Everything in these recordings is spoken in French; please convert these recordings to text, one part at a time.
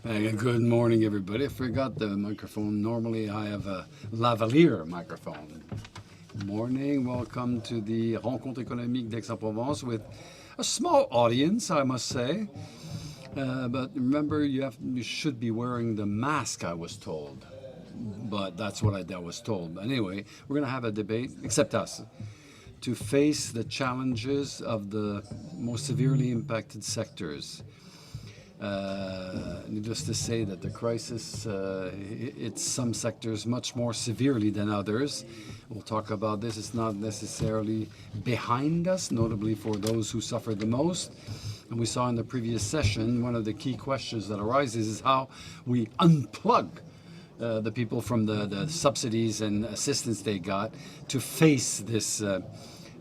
Good morning, everybody. I forgot the microphone. Normally, I have a lavalier microphone. Morning. Welcome to the Rencontre économique d'Aix-en-Provence with a small audience, I must say. But remember, you should be wearing the mask, I was told. But that's what I was told. Anyway, we're going to have a debate, except us, to face the challenges of the most severely impacted sectors. Needless to say that the crisis hits some sectors much more severely than others. We'll talk about this. It's not necessarily behind us, notably for those who suffered the most. And we saw in the previous session, one of the key questions that arises is how we unplug the people from the subsidies and assistance they got to face this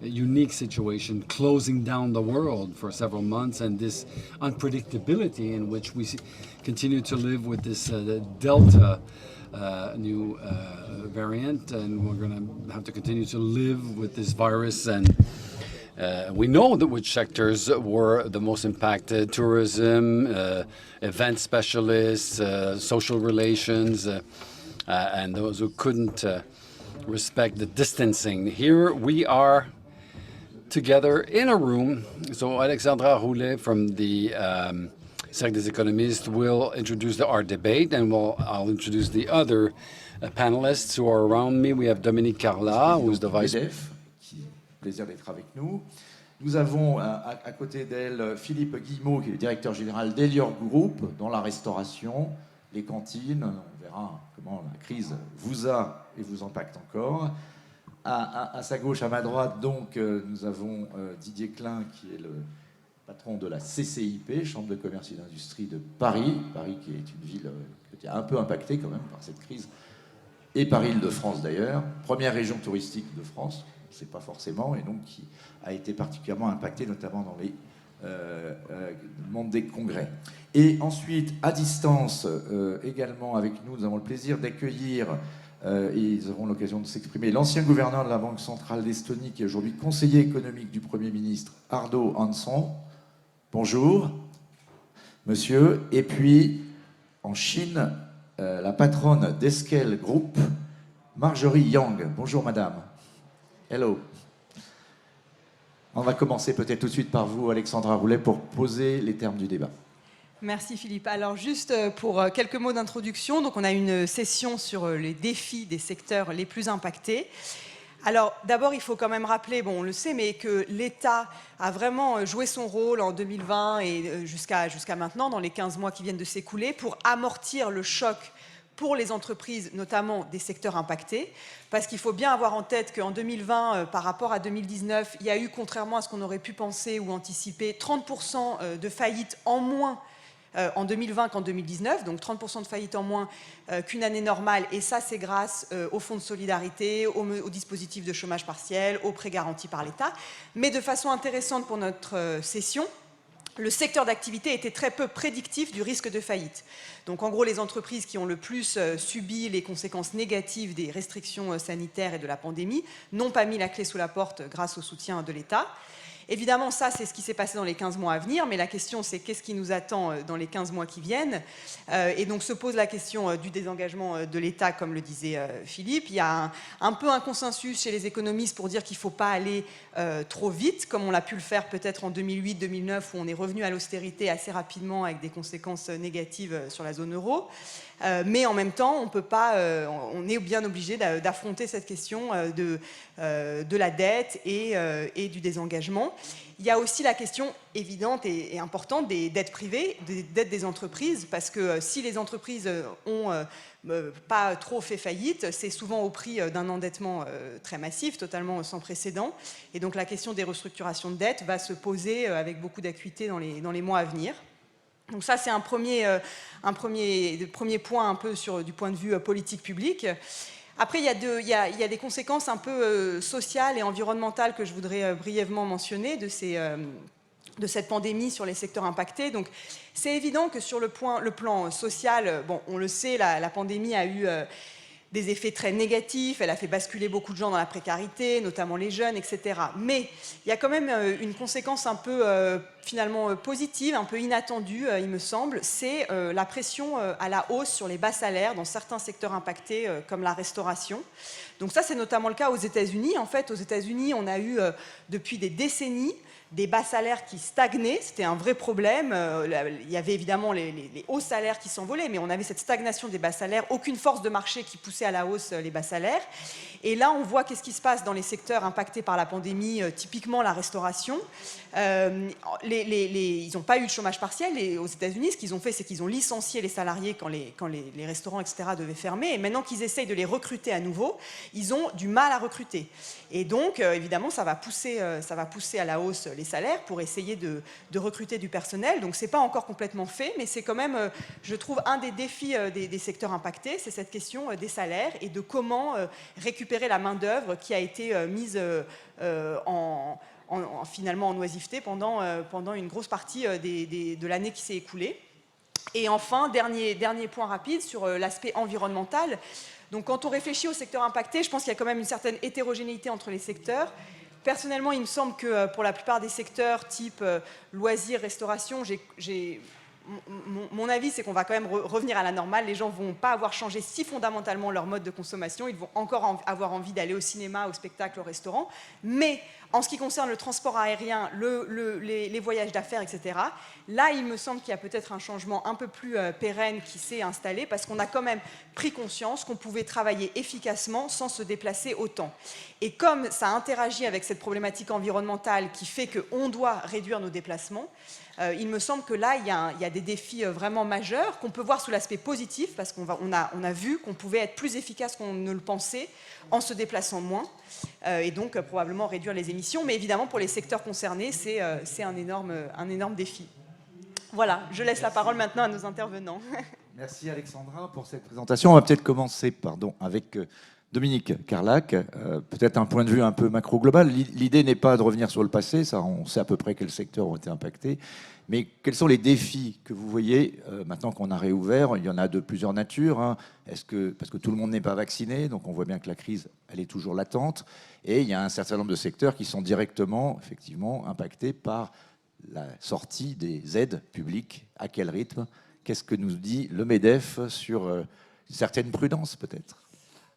unique situation, closing down the world for several months, and this unpredictability in which we continue to live with this Delta new variant, and we're going to have to continue to live with this virus. And we know that which sectors were the most impacted: tourism, event specialists, social relations, and those who couldn't respect the distancing. Here we are together in a room. So Alexandra Roulet from the Cercle des Économistes will introduce our debate, and I'll introduce the other panelists who are around me. We have Dominique Carla, who's the vice. Plaisir d'être avec nous. Nous avons à côté d'elle Philippe Guillemot, qui est le directeur général d'Elior Group, dans la restauration, les cantines. On verra comment la crise vous a et vous impacte encore. À sa gauche, à ma droite, donc, nous avons Didier Klein, qui est le patron de la CCIP, Chambre de commerce et d'industrie de Paris. Paris qui est une ville qui a un peu impactée quand même par cette crise, et par Île-de-France d'ailleurs, première région touristique de France, on ne sait pas forcément, et donc qui a été particulièrement impactée, notamment dans les monde des congrès. Et ensuite, à distance, également avec nous, nous avons le plaisir d'accueillir et ils auront l'occasion de s'exprimer, l'ancien gouverneur de la Banque centrale d'Estonie, qui est aujourd'hui conseiller économique du Premier ministre, Ardo Hansson. Bonjour, monsieur. Et puis, en Chine, la patronne d'Esquel Group, Marjorie Yang. Bonjour, madame. Hello. On va commencer peut-être tout de suite par vous, Alexandra Roulet, pour poser les termes du débat. Merci Philippe. Alors juste pour quelques mots d'introduction, donc on a une session sur les défis des secteurs les plus impactés. Alors d'abord il faut quand même rappeler, bon on le sait, mais que l'État a vraiment joué son rôle en 2020 et jusqu'à maintenant, dans les 15 mois qui viennent de s'écouler, pour amortir le choc pour les entreprises, notamment des secteurs impactés, parce qu'il faut bien avoir en tête qu'en 2020, par rapport à 2019, il y a eu, contrairement à ce qu'on aurait pu penser ou anticiper, 30% de faillites en moins en 2020 qu'en 2019, donc 30% de faillites en moins qu'une année normale, et ça c'est grâce au fonds de solidarité, au dispositif de chômage partiel, aux prêts garantis par l'État. Mais de façon intéressante pour notre session, le secteur d'activité était très peu prédictif du risque de faillite. Donc en gros, les entreprises qui ont le plus subi les conséquences négatives des restrictions sanitaires et de la pandémie n'ont pas mis la clé sous la porte grâce au soutien de l'État. Évidemment, ça, c'est ce qui s'est passé dans les 15 mois à venir, mais la question, c'est qu'est-ce qui nous attend dans les 15 mois qui viennent. Et donc se pose la question du désengagement de l'État, comme le disait Philippe. Il y a un peu un consensus chez les économistes pour dire qu'il ne faut pas aller trop vite, comme on l'a pu le faire peut-être en 2008-2009, où on est revenu à l'austérité assez rapidement avec des conséquences négatives sur la zone euro. Mais en même temps, on est bien obligé d'affronter cette question de la dette et du désengagement. Il y a aussi la question évidente et importante des dettes privées, des dettes des entreprises, parce que si les entreprises ont pas trop fait faillite, c'est souvent au prix d'un endettement très massif, totalement sans précédent. Et donc la question des restructurations de dettes va se poser avec beaucoup d'acuité dans les mois à venir. Donc ça, c'est un premier point un peu du point de vue politique publique. Après, il y a des conséquences un peu sociales et environnementales que je voudrais brièvement mentionner de cette pandémie sur les secteurs impactés. Donc, c'est évident que sur le plan social, bon, on le sait, la pandémie a eu des effets très négatifs, elle a fait basculer beaucoup de gens dans la précarité, notamment les jeunes, etc. Mais il y a quand même une conséquence un peu finalement positive, un peu inattendue, il me semble, c'est la pression à la hausse sur les bas salaires dans certains secteurs impactés, comme la restauration. Donc ça, c'est notamment le cas aux États-Unis. En fait, aux États-Unis, on a eu depuis des décennies des bas salaires qui stagnaient, c'était un vrai problème. Il y avait évidemment les hauts salaires qui s'envolaient, mais on avait cette stagnation des bas salaires, aucune force de marché qui poussait à la hausse les bas salaires. Et là, on voit qu'est-ce qui se passe dans les secteurs impactés par la pandémie, typiquement la restauration. Ils n'ont pas eu de chômage partiel aux États-Unis. Ce qu'ils ont fait, c'est qu'ils ont licencié les salariés quand les restaurants, etc., devaient fermer. Et maintenant qu'ils essayent de les recruter à nouveau, ils ont du mal à recruter. Et donc, évidemment, ça va pousser à la hausse les salaires pour essayer de recruter du personnel. Donc, ce n'est pas encore complètement fait, mais c'est quand même, je trouve, un des défis des secteurs impactés, c'est cette question des salaires et de comment récupérer la main-d'œuvre qui a été mise finalement en oisiveté pendant une grosse partie de l'année qui s'est écoulée. Et enfin, dernier point rapide sur l'aspect environnemental. Donc quand on réfléchit au secteur impacté, je pense qu'il y a quand même une certaine hétérogénéité entre les secteurs. Personnellement, il me semble que pour la plupart des secteurs type loisirs, restauration, mon avis, c'est qu'on va quand même revenir à la normale. Les gens ne vont pas avoir changé si fondamentalement leur mode de consommation. Ils vont encore avoir envie d'aller au cinéma, au spectacle, au restaurant. Mais en ce qui concerne le transport aérien, les voyages d'affaires, etc., là, il me semble qu'il y a peut-être un changement un peu plus pérenne qui s'est installé parce qu'on a quand même pris conscience qu'on pouvait travailler efficacement sans se déplacer autant. Et comme ça interagit avec cette problématique environnementale qui fait qu'on doit réduire nos déplacements, il me semble que là, il y a des défis vraiment majeurs qu'on peut voir sous l'aspect positif parce qu'on a vu qu'on pouvait être plus efficace qu'on ne le pensait en se déplaçant moins et donc probablement réduire les émissions. Mais évidemment, pour les secteurs concernés, c'est un énorme défi. Voilà, je laisse la parole maintenant à nos intervenants. Merci Alexandra pour cette présentation. On va peut-être commencer avec Dominique Carlac. Peut-être un point de vue un peu macro-global. L'idée n'est pas de revenir sur le passé, ça, on sait à peu près quels secteurs ont été impactés. Mais quels sont les défis que vous voyez maintenant qu'on a réouvert? Il y en a de plusieurs natures. Hein. Parce que tout le monde n'est pas vacciné, donc on voit bien que la crise, elle est toujours latente. Et il y a un certain nombre de secteurs qui sont directement, effectivement, impactés par la sortie des aides publiques. À quel rythme? Qu'est-ce que nous dit le MEDEF sur une certaine prudence, peut-être?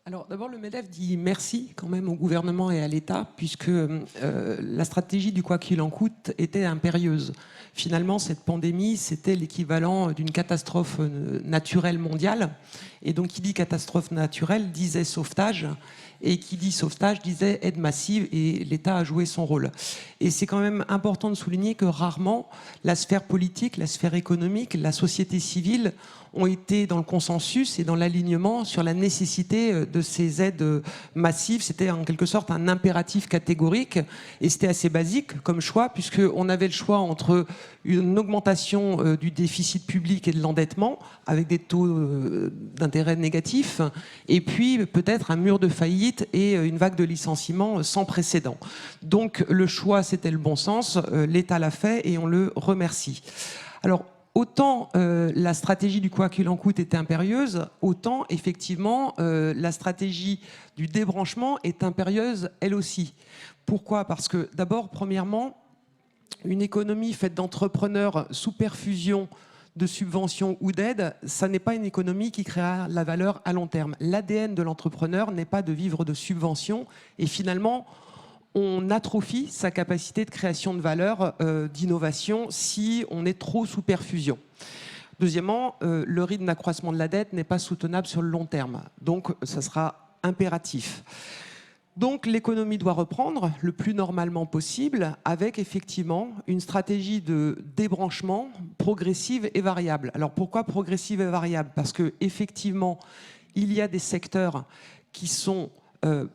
Alors d'abord, le MEDEF dit merci quand même au gouvernement et à l'État, puisque la stratégie du quoi qu'il en coûte était impérieuse. Finalement, cette pandémie, c'était l'équivalent d'une catastrophe naturelle mondiale. Et donc, qui dit catastrophe naturelle disait sauvetage. Et qui dit sauvetage disait aide massive, et l'État a joué son rôle. Et c'est quand même important de souligner que rarement la sphère politique, la sphère économique, la société civile ont été dans le consensus et dans l'alignement sur la nécessité de ces aides massives. C'était en quelque sorte un impératif catégorique et c'était assez basique comme choix puisqu'on avait le choix entre une augmentation du déficit public et de l'endettement avec des taux d'intérêt négatifs et puis peut-être un mur de faillite et une vague de licenciements sans précédent. Donc le choix, c'était le bon sens. L'État l'a fait et on le remercie. Alors, autant la stratégie du quoi qu'il en coûte était impérieuse, autant effectivement la stratégie du débranchement est impérieuse elle aussi. Pourquoi? Parce que d'abord, premièrement, une économie faite d'entrepreneurs sous perfusion de subventions ou d'aides, ça n'est pas une économie qui créera la valeur à long terme. L'ADN de l'entrepreneur n'est pas de vivre de subventions et finalement, on atrophie sa capacité de création de valeur, d'innovation, si on est trop sous perfusion. Deuxièmement, le rythme d'accroissement de la dette n'est pas soutenable sur le long terme. Donc, ça sera impératif. Donc, l'économie doit reprendre le plus normalement possible avec effectivement une stratégie de débranchement progressive et variable. Alors, pourquoi progressive et variable? Parce qu'effectivement, il y a des secteurs qui sont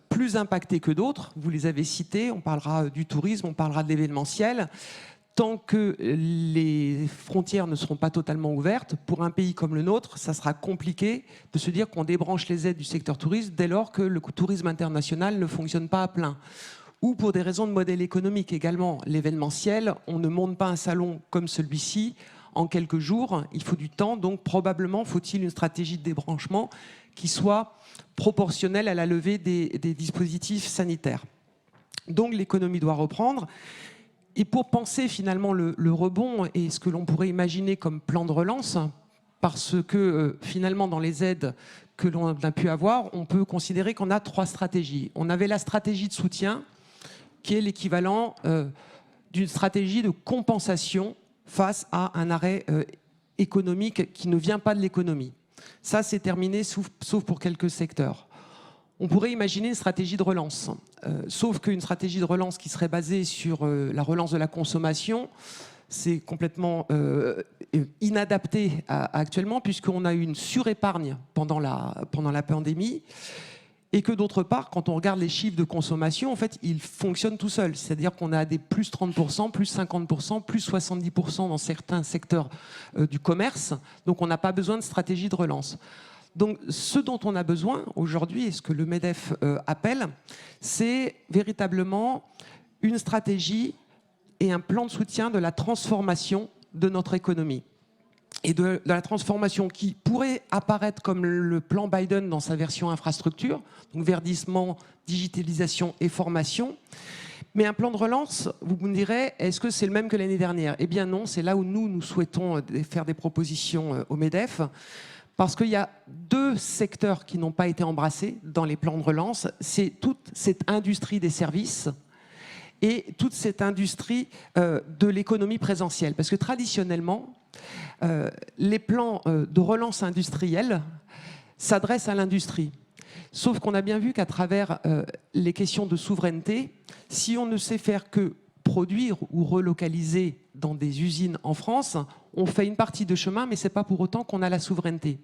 plus impactés que d'autres. Vous les avez cités, on parlera du tourisme, on parlera de l'événementiel. Tant que les frontières ne seront pas totalement ouvertes, pour un pays comme le nôtre, ça sera compliqué de se dire qu'on débranche les aides du secteur tourisme dès lors que le tourisme international ne fonctionne pas à plein. Ou pour des raisons de modèle économique également. L'événementiel, on ne monte pas un salon comme celui-ci en quelques jours. Il faut du temps, donc probablement faut-il une stratégie de débranchement qui soit proportionnelle à la levée des dispositifs sanitaires. Donc l'économie doit reprendre. Et pour penser finalement le rebond et ce que l'on pourrait imaginer comme plan de relance, parce que finalement dans les aides que l'on a pu avoir, on peut considérer qu'on a 3 stratégies. On avait la stratégie de soutien, qui est l'équivalent d'une stratégie de compensation face à un arrêt économique qui ne vient pas de l'économie. Ça, c'est terminé, sauf pour quelques secteurs. On pourrait imaginer une stratégie de relance, sauf qu'une stratégie de relance qui serait basée sur la relance de la consommation, c'est complètement inadapté actuellement, puisqu'on a eu une surépargne pendant la pandémie, et que d'autre part, quand on regarde les chiffres de consommation, en fait, ils fonctionnent tout seuls. C'est-à-dire qu'on a des plus 30%, plus 50%, plus 70% dans certains secteurs du commerce. Donc on n'a pas besoin de stratégie de relance. Donc ce dont on a besoin aujourd'hui, et ce que le MEDEF appelle, c'est véritablement une stratégie et un plan de soutien de la transformation de notre économie. Et de la transformation qui pourrait apparaître comme le plan Biden dans sa version infrastructure, donc verdissement, digitalisation et formation. Mais un plan de relance, vous me direz, est-ce que c'est le même que l'année dernière? Eh bien non, c'est là où nous souhaitons faire des propositions au MEDEF, parce qu'il y a 2 secteurs qui n'ont pas été embrassés dans les plans de relance. C'est toute cette industrie des services et toute cette industrie de l'économie présentielle. Parce que traditionnellement, les plans de relance industrielle s'adressent à l'industrie. Sauf qu'on a bien vu qu'à travers les questions de souveraineté, si on ne sait faire que produire ou relocaliser dans des usines en France, on fait une partie de chemin, mais ce n'est pas pour autant qu'on a la souveraineté.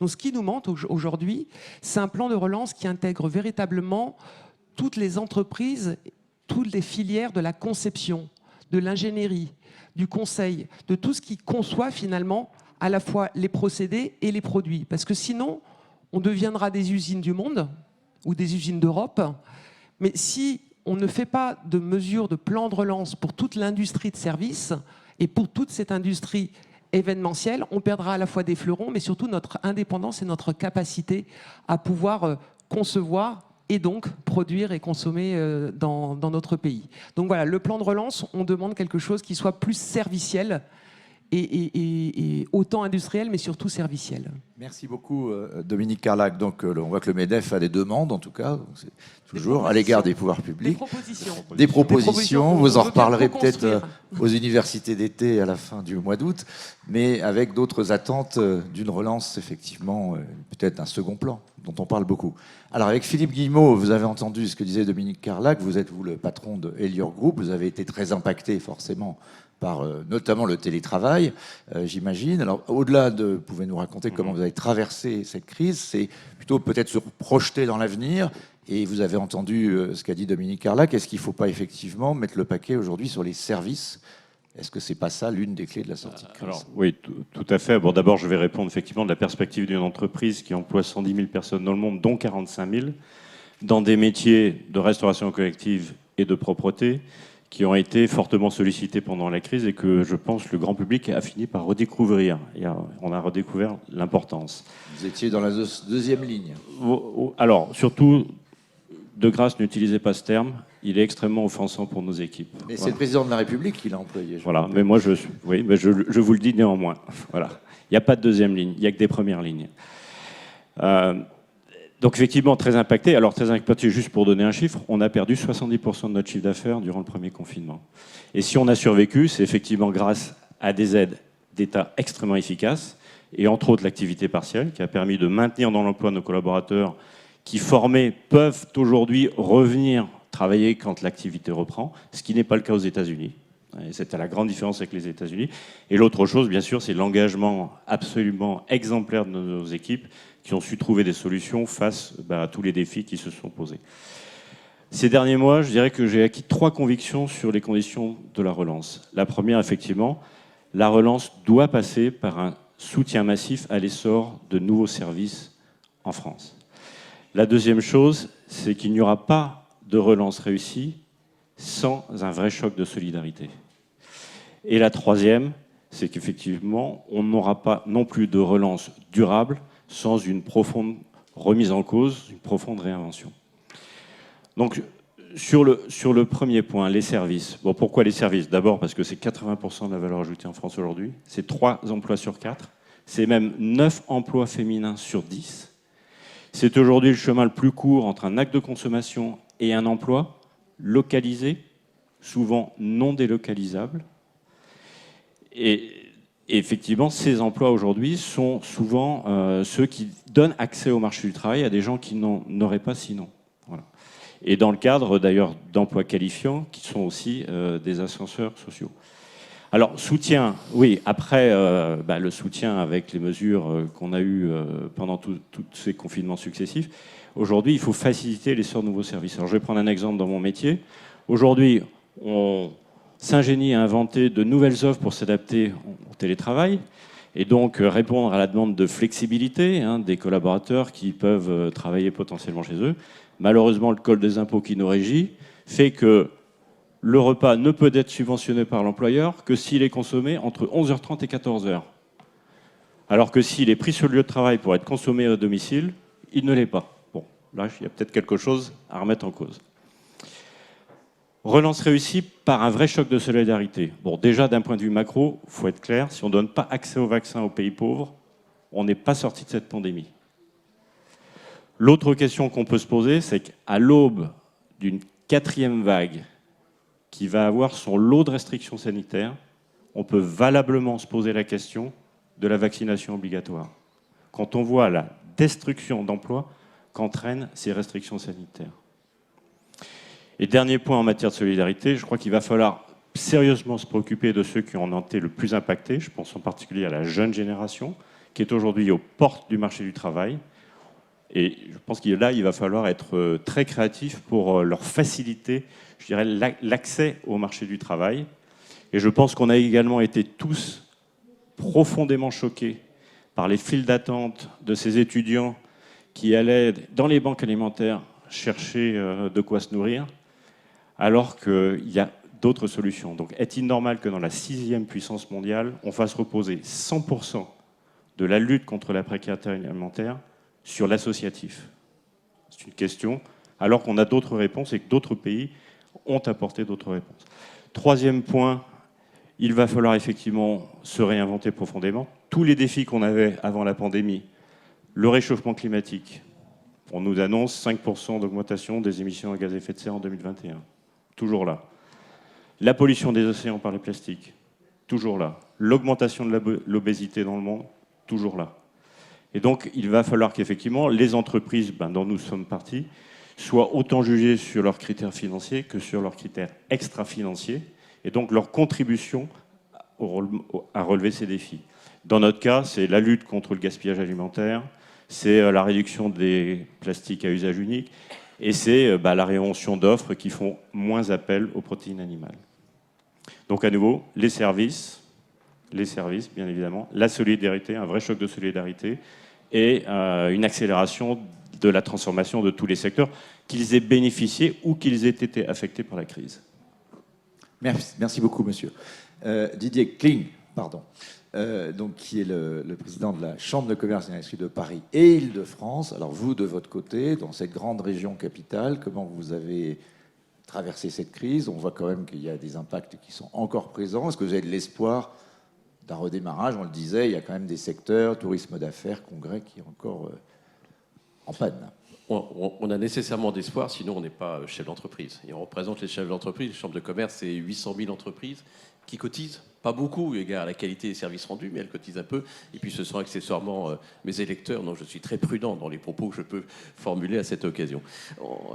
Donc ce qui nous manque aujourd'hui, c'est un plan de relance qui intègre véritablement toutes les entreprises, toutes les filières de la conception, de l'ingénierie, du conseil, de tout ce qui conçoit finalement à la fois les procédés et les produits. Parce que sinon, on deviendra des usines du monde ou des usines d'Europe. Mais si on ne fait pas de mesures de plan de relance pour toute l'industrie de services et pour toute cette industrie événementielle, on perdra à la fois des fleurons, mais surtout notre indépendance et notre capacité à pouvoir concevoir et donc produire et consommer dans notre pays. Donc voilà, le plan de relance, on demande quelque chose qui soit plus serviciel et autant industriel, mais surtout serviciel. Merci beaucoup, Dominique Carlac. Donc, on voit que le MEDEF a des demandes, en tout cas, c'est toujours à l'égard des pouvoirs publics. Des propositions. Vous en reparlerez peut-être aux universités d'été à la fin du mois d'août, mais avec d'autres attentes d'une relance, effectivement, peut-être un second plan, dont on parle beaucoup. Alors, avec Philippe Guillemot, vous avez entendu ce que disait Dominique Carlac. Vous êtes, vous, le patron de Elior Group. Vous avez été très impacté, forcément, par notamment le télétravail, j'imagine. Alors, au-delà de... Vous pouvez nous raconter comment vous avez traversé cette crise. C'est plutôt peut-être se projeter dans l'avenir. Et vous avez entendu ce qu'a dit Dominique Carlac. Est-ce qu'il ne faut pas effectivement mettre le paquet aujourd'hui sur les services? Est-ce que c'est pas ça l'une des clés de la sortie de crise? Alors, oui, tout à fait. Bon, d'abord, je vais répondre effectivement de la perspective d'une entreprise qui emploie 110 000 personnes dans le monde, dont 45 000, dans des métiers de restauration collective et de propreté, qui ont été fortement sollicités pendant la crise et que, je pense, le grand public a fini par redécouvrir. On a redécouvert l'importance. Vous étiez dans la deuxième ligne. Alors, surtout, de grâce, n'utilisez pas ce terme. Il est extrêmement offensant pour nos équipes. Mais voilà. C'est le président de la République qui l'a employé. Voilà, mais moi, je vous le dis néanmoins. Voilà. Il n'y a pas de deuxième ligne, il n'y a que des premières lignes. Donc effectivement, très impacté. Alors très impacté, juste pour donner un chiffre, on a perdu 70% de notre chiffre d'affaires durant le premier confinement. Et si on a survécu, c'est effectivement grâce à des aides d'État extrêmement efficaces, et entre autres l'activité partielle, qui a permis de maintenir dans l'emploi nos collaborateurs qui, formés, peuvent aujourd'hui revenir travailler quand l'activité reprend, ce qui n'est pas le cas aux États-Unis. C'était la grande différence avec les États-Unis. Et l'autre chose, bien sûr, c'est l'engagement absolument exemplaire de nos équipes qui ont su trouver des solutions face à tous les défis qui se sont posés. Ces derniers mois, je dirais que j'ai acquis 3 convictions sur les conditions de la relance. La première, effectivement, la relance doit passer par un soutien massif à l'essor de nouveaux services en France. La deuxième chose, c'est qu'il n'y aura pas de relance réussie sans un vrai choc de solidarité. Et la troisième, c'est qu'effectivement, on n'aura pas non plus de relance durable sans une profonde remise en cause, une profonde réinvention. Donc, sur le premier point, les services. Bon, pourquoi les services? D'abord parce que c'est 80% de la valeur ajoutée en France aujourd'hui. C'est 3 emplois sur 4. C'est même 9 emplois féminins sur 10. C'est aujourd'hui le chemin le plus court entre un acte de consommation et un emploi localisé, souvent non délocalisable. Et effectivement, ces emplois aujourd'hui sont souvent ceux qui donnent accès au marché du travail à des gens qui n'en auraient pas sinon. Voilà. Et dans le cadre d'ailleurs d'emplois qualifiants qui sont aussi des ascenseurs sociaux. Alors, soutien, oui, après le soutien avec les mesures qu'on a eues pendant tous ces confinements successifs, aujourd'hui, il faut faciliter l'essor de nouveaux services. Alors, je vais prendre un exemple dans mon métier. Aujourd'hui, on s'ingénie à inventer de nouvelles offres pour s'adapter au télétravail et donc répondre à la demande de flexibilité des collaborateurs qui peuvent travailler potentiellement chez eux. Malheureusement, le code des impôts qui nous régit fait que le repas ne peut être subventionné par l'employeur que s'il est consommé entre 11h30 et 14h. Alors que s'il est pris sur le lieu de travail pour être consommé à domicile, il ne l'est pas. Bon, là, il y a peut-être quelque chose à remettre en cause. Relance réussie par un vrai choc de solidarité. Bon, déjà, d'un point de vue macro, il faut être clair, si on ne donne pas accès au vaccin aux pays pauvres, on n'est pas sorti de cette pandémie. L'autre question qu'on peut se poser, c'est qu'à l'aube d'une 4e vague qui va avoir son lot de restrictions sanitaires, on peut valablement se poser la question de la vaccination obligatoire. Quand on voit la destruction d'emplois qu'entraînent ces restrictions sanitaires. Et dernier point en matière de solidarité, je crois qu'il va falloir sérieusement se préoccuper de ceux qui ont été le plus impactés. Je pense en particulier à la jeune génération, qui est aujourd'hui aux portes du marché du travail. Et je pense qu'il va falloir être très créatif pour leur faciliter, je dirais, l'accès au marché du travail. Et je pense qu'on a également été tous profondément choqués par les files d'attente de ces étudiants qui allaient dans les banques alimentaires chercher de quoi se nourrir, alors qu'il y a d'autres solutions. Donc est-il normal que dans la 6e puissance mondiale, on fasse reposer 100% de la lutte contre la précarité alimentaire sur l'associatif? C'est une question, alors qu'on a d'autres réponses et que d'autres pays ont apporté d'autres réponses. 3e point, il va falloir effectivement se réinventer profondément. Tous les défis qu'on avait avant la pandémie, le réchauffement climatique, on nous annonce 5% d'augmentation des émissions de gaz à effet de serre en 2021. Toujours là. La pollution des océans par les plastiques, toujours là. L'augmentation de l'obésité dans le monde, toujours là. Et donc, il va falloir qu'effectivement, les entreprises dont nous sommes partis soient autant jugées sur leurs critères financiers que sur leurs critères extra-financiers, et donc leur contribution à relever ces défis. Dans notre cas, c'est la lutte contre le gaspillage alimentaire, c'est la réduction des plastiques à usage unique, et c'est la réinvention d'offres qui font moins appel aux protéines animales. Donc à nouveau, les services, bien évidemment, la solidarité, un vrai choc de solidarité, et une accélération de la transformation de tous les secteurs, qu'ils aient bénéficié ou qu'ils aient été affectés par la crise. Merci beaucoup, monsieur. Didier Kling, pardon, qui est le président de la Chambre de commerce et d'industrie de Paris et Île-de-France. Alors vous, de votre côté, dans cette grande région capitale, comment vous avez traversé cette crise? On voit quand même qu'il y a des impacts qui sont encore présents. Est-ce que vous avez de l'espoir d'un redémarrage? On le disait, il y a quand même des secteurs, tourisme d'affaires, congrès, qui est encore en panne. On a nécessairement d'espoir, sinon on n'est pas chef d'entreprise. Et on représente les chefs d'entreprise. Les chambres de commerce, c'est 800 000 entreprises qui cotisent. Pas beaucoup, égard à la qualité des services rendus, mais elles cotisent un peu. Et puis ce sont accessoirement mes électeurs, donc je suis très prudent dans les propos que je peux formuler à cette occasion.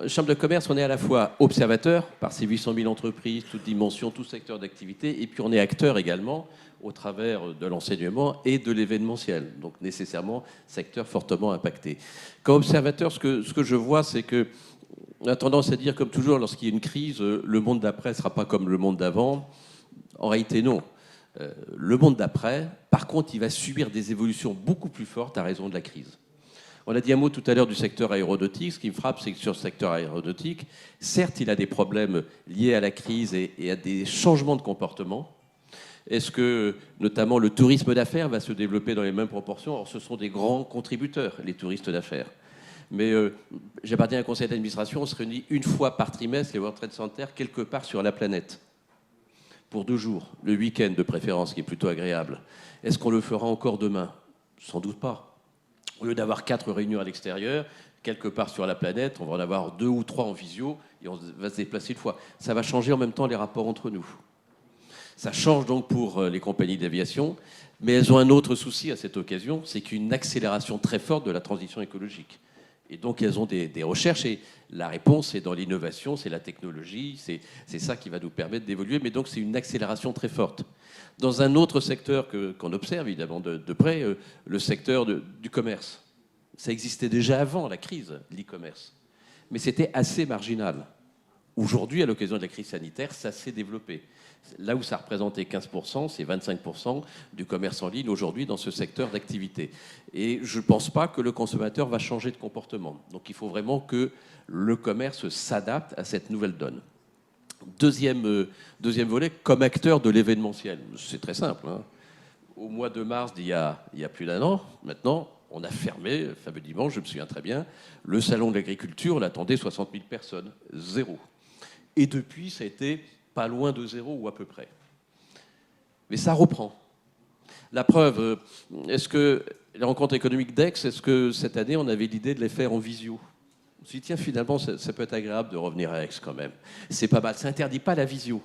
Chambre de commerce, on est à la fois observateur par ces 800 000 entreprises, toutes dimensions, tout secteur d'activité, et puis on est acteur également au travers de l'enseignement et de l'événementiel, donc nécessairement secteur fortement impacté. Comme observateur, ce que je vois, c'est que on a tendance à dire, comme toujours, lorsqu'il y a une crise, le monde d'après ne sera pas comme le monde d'avant. En réalité, non. Le monde d'après, par contre, il va subir des évolutions beaucoup plus fortes à raison de la crise. On a dit un mot tout à l'heure du secteur aéronautique. Ce qui me frappe, c'est que sur le secteur aéronautique, certes, il a des problèmes liés à la crise et à des changements de comportement, Est-ce que, notamment, le tourisme d'affaires va se développer dans les mêmes proportions? Alors, ce sont des grands contributeurs, les touristes d'affaires. Mais j'appartiens à un conseil d'administration, on se réunit une fois par trimestre, les World Trade Center, quelque part sur la planète, pour 2 jours, le week-end de préférence, qui est plutôt agréable. Est-ce qu'on le fera encore demain? Sans doute pas. Au lieu d'avoir 4 réunions à l'extérieur, quelque part sur la planète, on va en avoir 2 ou 3 en visio, et on va se déplacer une fois. Ça va changer en même temps les rapports entre nous. Ça change donc pour les compagnies d'aviation, mais elles ont un autre souci à cette occasion, c'est qu'une accélération très forte de la transition écologique. Et donc elles ont des recherches, et la réponse c'est dans l'innovation, c'est la technologie, c'est ça qui va nous permettre d'évoluer, mais donc c'est une accélération très forte. Dans un autre secteur qu'on observe évidemment de près, le secteur du commerce. Ça existait déjà avant la crise, l'e-commerce, mais c'était assez marginal. Aujourd'hui, à l'occasion de la crise sanitaire, ça s'est développé. Là où ça représentait 15%, c'est 25% du commerce en ligne aujourd'hui dans ce secteur d'activité. Et je ne pense pas que le consommateur va changer de comportement. Donc il faut vraiment que le commerce s'adapte à cette nouvelle donne. Deuxième volet, comme acteur de l'événementiel. C'est très simple, hein. Au mois de mars d'il y a plus d'1 an, maintenant, on a fermé, le fameux dimanche, je me souviens très bien, le salon de l'agriculture, on attendait 60 000 personnes, 0. Et depuis, ça a été pas loin de 0 ou à peu près. Mais ça reprend. La preuve, est-ce que les rencontres économiques d'Aix, est-ce que cette année, on avait l'idée de les faire en visio? On s'est dit, tiens, finalement, ça peut être agréable de revenir à Aix quand même. C'est pas mal. Ça n'interdit pas la visio,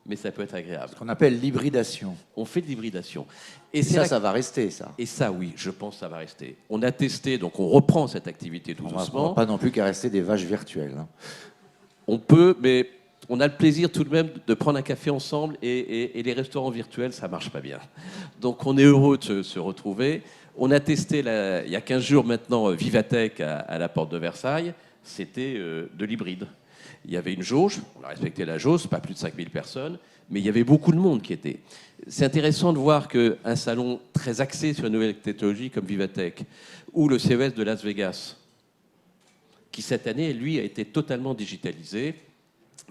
mais ça peut être agréable. Ce qu'on appelle l'hybridation. On fait de l'hybridation. Et ça va rester, ça. Et ça, oui, je pense que ça va rester. On a testé, donc on reprend cette activité tout On doucement. va pas non plus qu'à rester des vaches virtuelles, hein. On peut, mais on a le plaisir tout de même de prendre un café ensemble, et les restaurants virtuels, ça marche pas bien. Donc on est heureux de se retrouver. On a testé, il y a 15 jours maintenant, Vivatech à la porte de Versailles. C'était de l'hybride. Il y avait une jauge, on a respecté la jauge, pas plus de 5000 personnes, mais il y avait beaucoup de monde qui était. C'est intéressant de voir qu'un salon très axé sur une nouvelle technologie comme Vivatech, ou le CES de Las Vegas, qui cette année, lui, a été totalement digitalisé.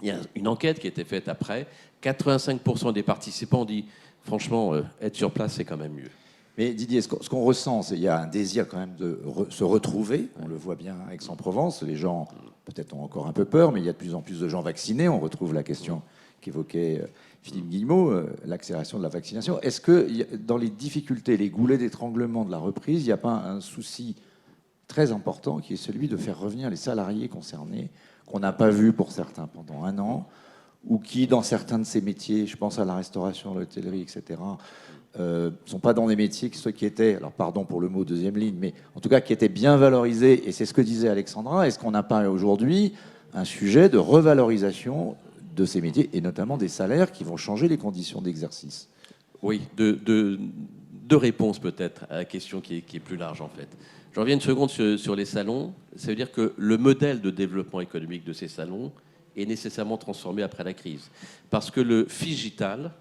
Il y a une enquête qui a été faite après. 85% des participants ont dit, franchement, être sur place, c'est quand même mieux. Mais Didier, ce qu'on ressent, c'est qu'il y a un désir quand même de se retrouver. On le voit bien à Aix-en-Provence. Les gens, peut-être, ont encore un peu peur, mais il y a de plus en plus de gens vaccinés. On retrouve la question qu'évoquait Philippe Guillemot, l'accélération de la vaccination. Est-ce que dans les difficultés, les goulets d'étranglement de la reprise, il n'y a pas un souci très important qui est celui de faire revenir les salariés concernés, qu'on n'a pas vus pour certains pendant 1 an, ou qui, dans certains de ces métiers, je pense à la restauration, l'hôtellerie, etc., ne sont pas dans des métiers qui étaient, alors pardon pour le mot deuxième ligne, mais en tout cas qui étaient bien valorisés, et c'est ce que disait Alexandra. Est-ce qu'on n'a pas aujourd'hui un sujet de revalorisation de ces métiers, et notamment des salaires qui vont changer les conditions d'exercice? Oui, deux réponses peut-être à la question qui est plus large en fait. Je reviens une seconde sur les salons. Ça veut dire que le modèle de développement économique de ces salons est nécessairement transformé après la crise. Parce que le digital,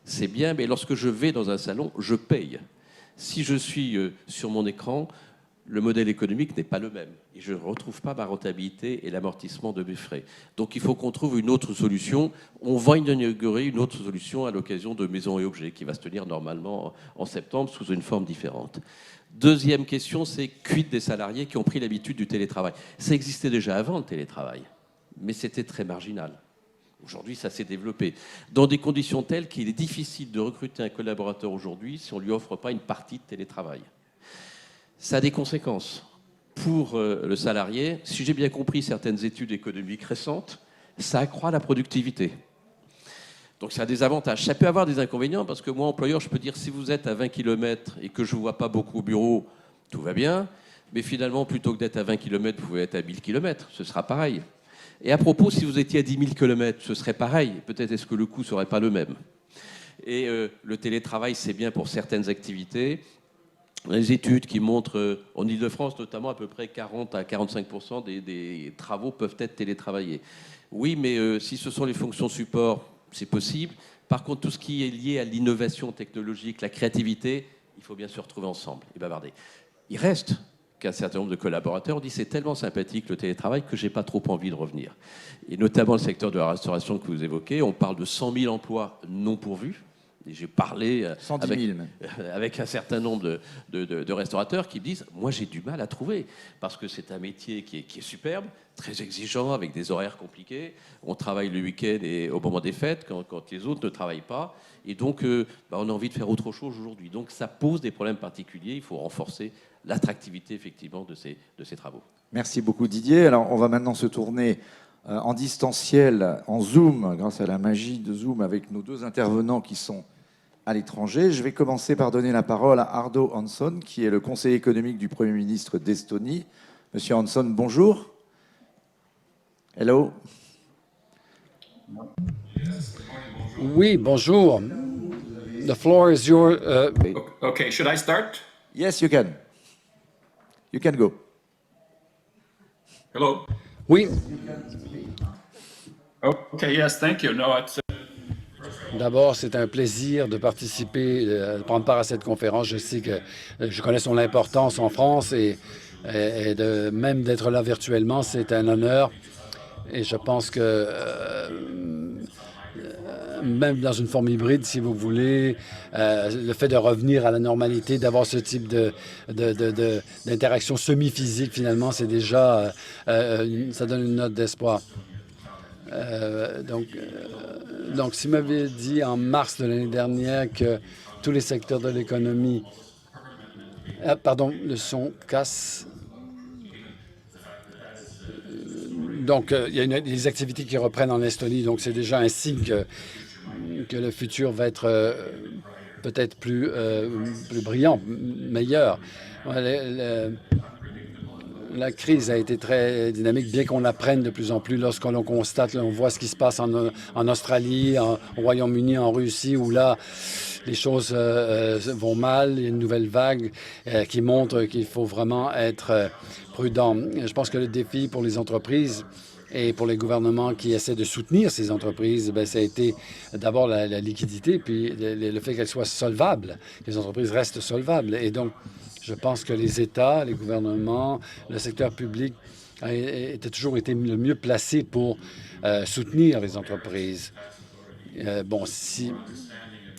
c'est bien, mais lorsque je vais dans un salon, je paye. Si je suis sur mon écran, le modèle économique n'est pas le même. Et je ne retrouve pas ma rentabilité et l'amortissement de mes frais. Donc il faut qu'on trouve une autre solution. On va inaugurer une autre solution à l'occasion de Maisons et Objets, qui va se tenir normalement en septembre sous une forme différente. Deuxième question, c'est quid des salariés qui ont pris l'habitude du télétravail? Ça existait déjà avant le télétravail, mais c'était très marginal. Aujourd'hui, ça s'est développé dans des conditions telles qu'il est difficile de recruter un collaborateur aujourd'hui si on ne lui offre pas une partie de télétravail. Ça a des conséquences pour le salarié. Si j'ai bien compris certaines études économiques récentes, ça accroît la productivité. Donc ça a des avantages. Ça peut avoir des inconvénients parce que moi, employeur, je peux dire si vous êtes à 20 km et que je ne vous vois pas beaucoup au bureau, tout va bien. Mais finalement, plutôt que d'être à 20 km, vous pouvez être à 1000 km. Ce sera pareil. Et à propos, si vous étiez à 10 000 km, ce serait pareil. Peut-être est-ce que le coût ne serait pas le même. Et le télétravail, c'est bien pour certaines activités. Les études qui montrent, en Ile-de-France notamment, à peu près 40 à 45% des travaux peuvent être télétravaillés. Oui, mais si ce sont les fonctions support, c'est possible. Par contre, tout ce qui est lié à l'innovation technologique, la créativité, il faut bien se retrouver ensemble et bavarder. Il reste qu'un certain nombre de collaborateurs ont dit c'est tellement sympathique le télétravail que j'ai pas trop envie de revenir. Et notamment le secteur de la restauration que vous évoquez, on parle de 100 000 emplois non pourvus. Et j'ai parlé 110 000 même. avec un certain nombre de restaurateurs qui me disent « Moi, j'ai du mal à trouver, parce que c'est un métier qui est superbe, très exigeant, avec des horaires compliqués. On travaille le week-end et au moment des fêtes, quand les autres ne travaillent pas. Et donc, on a envie de faire autre chose aujourd'hui. Donc, ça pose des problèmes particuliers. Il faut renforcer l'attractivité, effectivement, de ces travaux. » Merci beaucoup Didier. Alors on va maintenant se tourner en distanciel, en Zoom, grâce à la magie de Zoom, avec nos deux intervenants qui sont à l'étranger. Je vais commencer par donner la parole à Ardo Hansson, qui est le conseiller économique du Premier ministre d'Estonie. Monsieur Hansson, bonjour. Hello. Oui, bonjour. The floor is yours. Okay, should I start? Yes, you can. You can go. Hello? Oui, Okay, yes, thank you. No, it's d'abord, c'est un plaisir de participer, de prendre part à cette conférence. Je sais que je connais son importance en France et même d'être là virtuellement, c'est un honneur. Et je pense que même dans une forme hybride, si vous voulez, le fait de revenir à la normalité, d'avoir ce type d'interaction semi-physique, finalement, c'est déjà, ça donne une note d'espoir. Donc, s'il m'avait dit en mars de l'année dernière que tous les secteurs de l'économie... pardon, le son casse. Donc, il y a des activités qui reprennent en Estonie, donc c'est déjà un signe que le futur va être peut-être plus brillant, meilleur. La crise a été très dynamique, bien qu'on apprenne de plus en plus lorsqu'on constate, on voit ce qui se passe en Australie, au Royaume-Uni, en Russie, où là, les choses vont mal. Il y a une nouvelle vague qui montre qu'il faut vraiment être prudent. Je pense que le défi pour les entreprises et pour les gouvernements qui essaient de soutenir ces entreprises, ça a été d'abord la liquidité, puis le fait qu'elles soient solvables, que les entreprises restent solvables. Et donc, je pense que les États, les gouvernements, le secteur public ont toujours été le mieux placés pour soutenir les entreprises. Je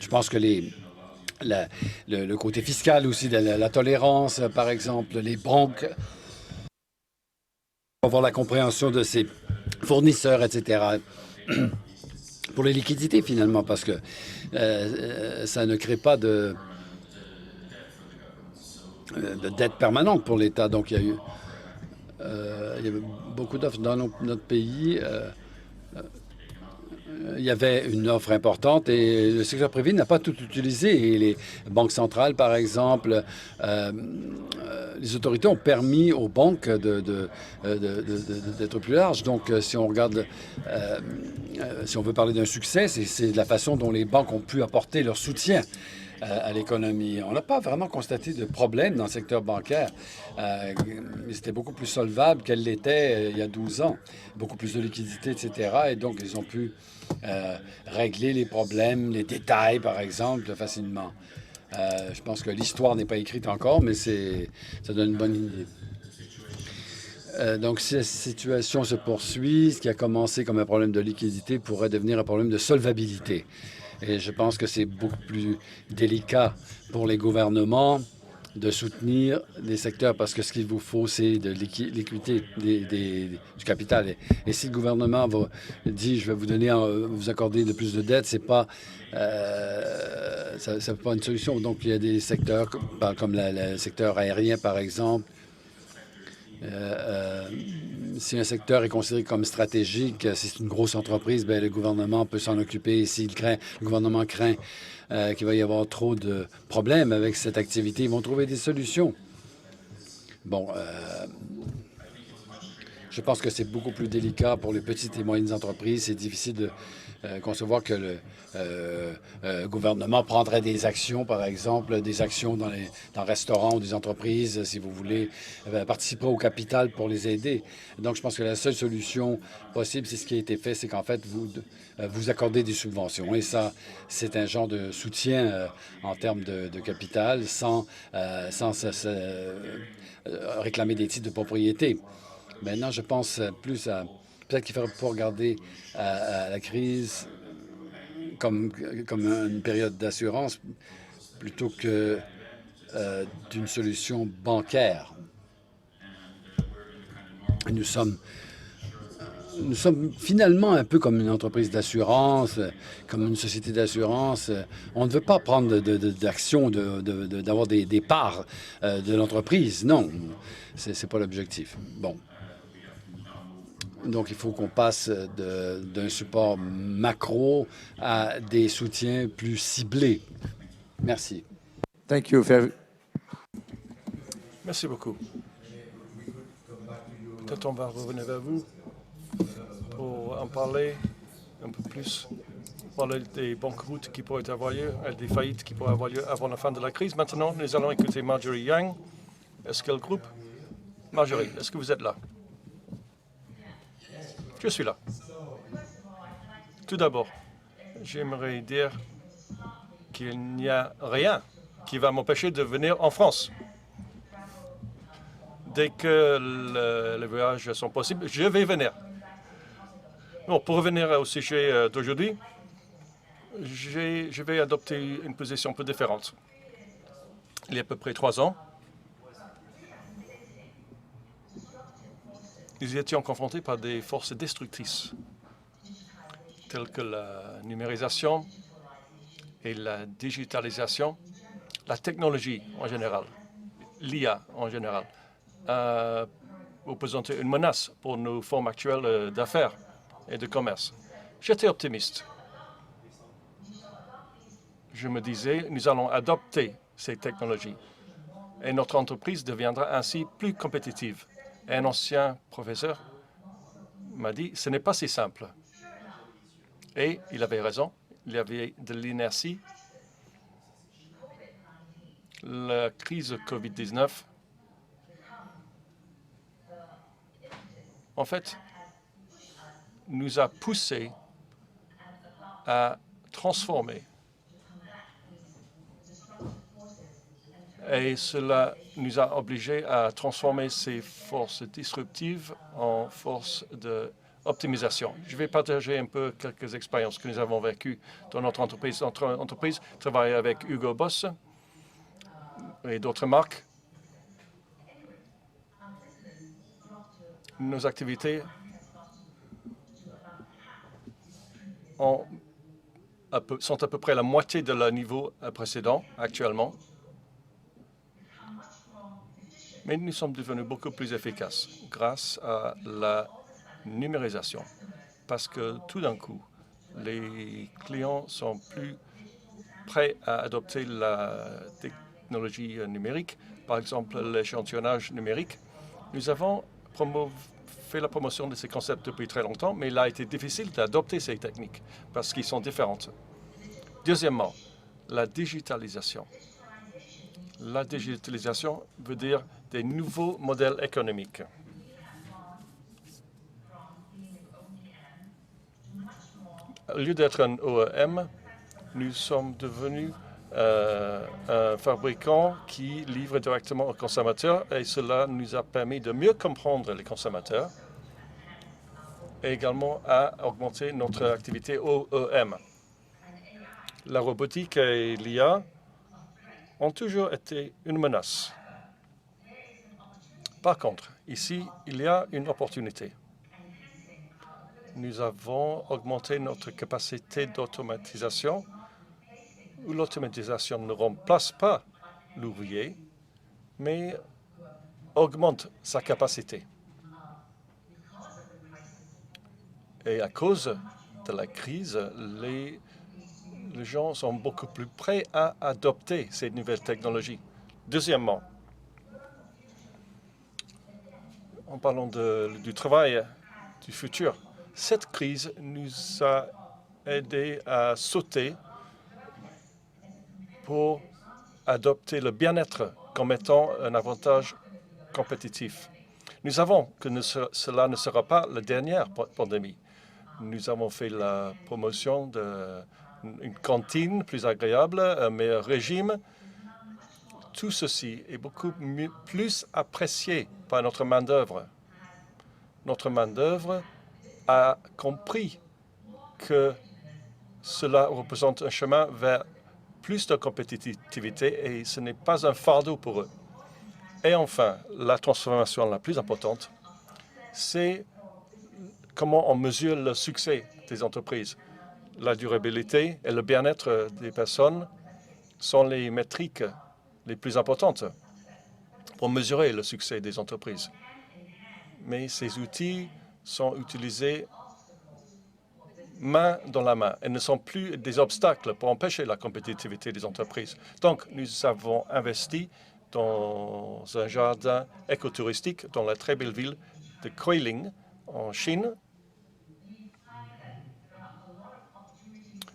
pense que le côté fiscal aussi, la tolérance, par exemple, les banques, avoir la compréhension de ses fournisseurs, etc. Pour les liquidités, finalement, parce que ça ne crée pas de dette permanente pour l'État. Donc, il y a eu beaucoup d'offres dans notre pays. Il y avait une offre importante et le secteur privé n'a pas tout utilisé. Et les banques centrales, par exemple, les autorités ont permis aux banques d'être plus larges. Donc, si on regarde, si on veut parler d'un succès, c'est de la façon dont les banques ont pu apporter leur soutien à l'économie. On n'a pas vraiment constaté de problème dans le secteur bancaire. C'était beaucoup plus solvable qu'elle l'était il y a 12 ans. Beaucoup plus de liquidités, etc. Et donc, ils ont pu régler les problèmes, les détails, par exemple, facilement. Je pense que l'histoire n'est pas écrite encore, mais ça donne une bonne idée. Donc, si la situation se poursuit, ce qui a commencé comme un problème de liquidité pourrait devenir un problème de solvabilité. Et je pense que c'est beaucoup plus délicat pour les gouvernements de soutenir des secteurs parce que ce qu'il vous faut, c'est de l'équité du capital. Et si le gouvernement dit « je vais vous donner, vous accorder de plus de dettes », c'est pas, ça n'est pas une solution. Donc, il y a des secteurs comme le secteur aérien, par exemple. Si un secteur est considéré comme stratégique, si c'est une grosse entreprise, le gouvernement peut s'en occuper. Et si le gouvernement craint qu'il va y avoir trop de problèmes avec cette activité, ils vont trouver des solutions. Bon, je pense que c'est beaucoup plus délicat pour les petites et moyennes entreprises. C'est difficile de concevoir que le gouvernement prendrait des actions, par exemple, des actions dans restaurants ou des entreprises, si vous voulez, participer au capital pour les aider. Donc, je pense que la seule solution possible, c'est ce qui a été fait, c'est qu'en fait, vous accordez des subventions. Et ça, c'est un genre de soutien en termes de capital sans réclamer des titres de propriété. Maintenant, je pense plus à... Peut-être qu'il faut regarder à la crise comme une période d'assurance plutôt que d'une solution bancaire. Nous sommes finalement un peu comme une entreprise d'assurance, comme une société d'assurance. On ne veut pas prendre d'action, d'avoir des parts de l'entreprise. Non, c'est pas l'objectif. Bon. Donc, il faut qu'on passe d'un support macro à des soutiens plus ciblés. Merci. Thank you. Merci beaucoup. Peut-être on va revenir vers vous pour en parler un peu plus. Parler des banqueroutes qui pourraient avoir lieu, des faillites qui pourraient avoir lieu avant la fin de la crise. Maintenant, nous allons écouter Marjorie Yang. Est-ce qu'elle groupe? Marjorie, est-ce que vous êtes là? Je suis là. Tout d'abord, j'aimerais dire qu'il n'y a rien qui va m'empêcher de venir en France. Dès que les voyages sont possibles, je vais venir. Bon, pour revenir au sujet d'aujourd'hui, je vais adopter une position un peu différente. Il y a à peu près 3 ans, nous étions confrontés par des forces destructrices, telles que la numérisation et la digitalisation, la technologie en général, l'IA en général, représentait une menace pour nos formes actuelles d'affaires et de commerce. J'étais optimiste. Je me disais, nous allons adopter ces technologies et notre entreprise deviendra ainsi plus compétitive. Et un ancien professeur m'a dit, ce n'est pas si simple. Et il avait raison, il y avait de l'inertie. La crise Covid-19, en fait, nous a poussé à transformer. Et cela nous a obligés à transformer ces forces disruptives en forces d'optimisation. Je vais partager un peu quelques expériences que nous avons vécues dans notre entreprise. Notre entreprise travaille avec Hugo Boss et d'autres marques. Nos activités sont à peu près la moitié de leur niveau précédent actuellement. Mais nous sommes devenus beaucoup plus efficaces grâce à la numérisation. Parce que tout d'un coup, les clients sont plus prêts à adopter la technologie numérique. Par exemple, l'échantillonnage numérique. Nous avons fait la promotion de ces concepts depuis très longtemps, mais il a été difficile d'adopter ces techniques parce qu'ils sont différentes. Deuxièmement, la digitalisation. La digitalisation veut dire des nouveaux modèles économiques. Au lieu d'être un OEM, nous sommes devenus un fabricant qui livre directement aux consommateurs et cela nous a permis de mieux comprendre les consommateurs et également à augmenter notre activité OEM. La robotique et l'IA ont toujours été une menace. Par contre, ici, il y a une opportunité. Nous avons augmenté notre capacité d'automatisation, où l'automatisation ne remplace pas l'ouvrier, mais augmente sa capacité. Et à cause de la crise, les gens sont beaucoup plus prêts à adopter ces nouvelles technologies. Deuxièmement, en parlant du travail du futur, cette crise nous a aidés à sauter pour adopter le bien-être comme étant un avantage compétitif. Nous savons que cela ne sera pas la dernière pandémie. Nous avons fait la promotion d'une cantine plus agréable, un meilleur régime. Tout ceci est beaucoup plus apprécié par notre main-d'œuvre. Notre main-d'œuvre a compris que cela représente un chemin vers plus de compétitivité et ce n'est pas un fardeau pour eux. Et enfin, la transformation la plus importante, c'est comment on mesure le succès des entreprises. La durabilité et le bien-être des personnes sont les métriques les plus importantes pour mesurer le succès des entreprises. Mais ces outils sont utilisés main dans la main et ne sont plus des obstacles pour empêcher la compétitivité des entreprises. Donc, nous avons investi dans un jardin écotouristique dans la très belle ville de Guilin, en Chine.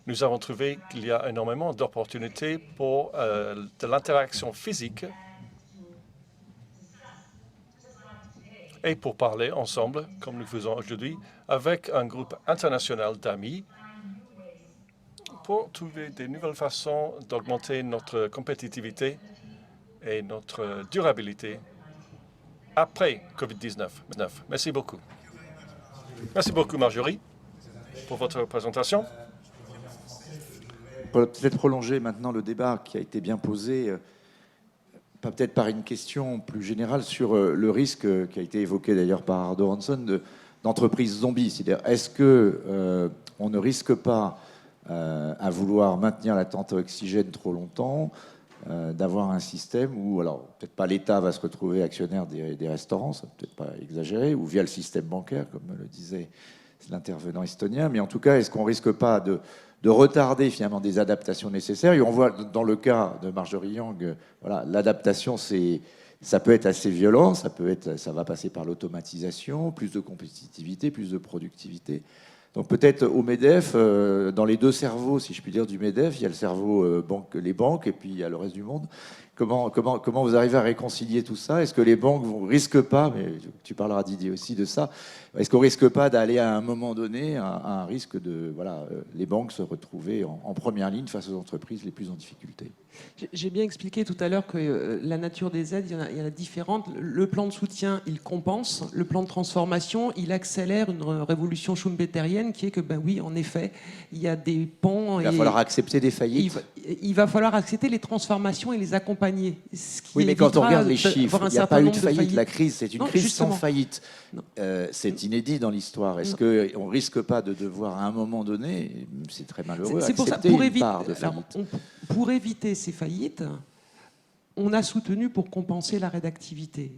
Nous avons trouvé qu'il y a énormément d'opportunités pour de l'interaction physique et pour parler ensemble, comme nous faisons aujourd'hui, avec un groupe international d'amis pour trouver des nouvelles façons d'augmenter notre compétitivité et notre durabilité après Covid-19. Merci beaucoup. Merci beaucoup, Marjorie, pour votre présentation. Peut-être prolonger maintenant le débat qui a été bien posé, peut-être par une question plus générale sur le risque qui a été évoqué d'ailleurs par Ardo Hanson d'entreprises zombies. C'est-à-dire, est-ce que on ne risque pas, à vouloir maintenir l'attente à oxygène trop longtemps, d'avoir un système où, alors peut-être pas l'État va se retrouver actionnaire des restaurants, ça peut-être pas exagéré, ou via le système bancaire, comme le disait l'intervenant estonien, mais en tout cas, est-ce qu'on risque pas de retarder finalement des adaptations nécessaires? Et on voit dans le cas de Marjorie Yang, voilà, l'adaptation, ça peut être assez violent, ça va passer par l'automatisation, plus de compétitivité, plus de productivité. Donc peut-être au MEDEF, dans les deux cerveaux, si je puis dire, du MEDEF, il y a le cerveau les banques et puis il y a le reste du monde. Comment vous arrivez à réconcilier tout ça? Est-ce que les banques ne risquent pas, mais tu parleras Didier aussi de ça, est-ce qu'on ne risque pas d'aller à un moment donné à un risque de les banques se retrouver en première ligne face aux entreprises les plus en difficulté? J'ai bien expliqué tout à l'heure que la nature des aides, il y en a différentes. Le plan de soutien, il compense. Le plan de transformation, il accélère une révolution schumpeterienne qui est que, ben oui, en effet, il y a des pans... Il va falloir accepter des faillites. Il va falloir accepter les transformations et les accompagner. Oui, mais quand on regarde les chiffres, il n'y a pas eu de faillite. La crise, c'est une crise sans faillite. C'est inédit dans l'histoire. Est-ce qu'on ne risque pas de devoir, à un moment donné, c'est très malheureux, accepter une part de faillite? Pour éviter ces faillites, on a soutenu pour compenser l'arrêt d'activité.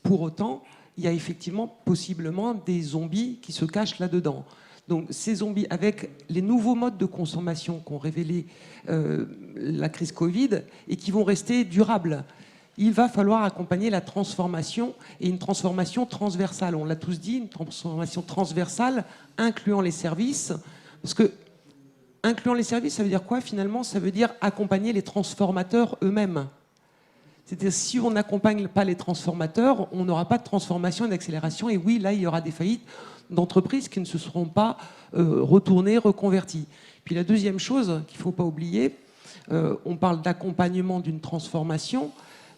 Pour autant, il y a effectivement possiblement des zombies qui se cachent là-dedans. Donc ces zombies, avec les nouveaux modes de consommation qu'ont révélé la crise Covid et qui vont rester durables, il va falloir accompagner la transformation, et une transformation transversale. On l'a tous dit, une transformation transversale incluant les services, parce que incluant les services, ça veut dire quoi finalement? Ça veut dire accompagner les transformateurs eux-mêmes. C'est-à-dire si on n'accompagne pas les transformateurs, on n'aura pas de transformation et d'accélération. Et oui, là, il y aura des faillites d'entreprises qui ne se seront pas retournées, reconverties. Puis la deuxième chose qu'il ne faut pas oublier, on parle d'accompagnement d'une transformation,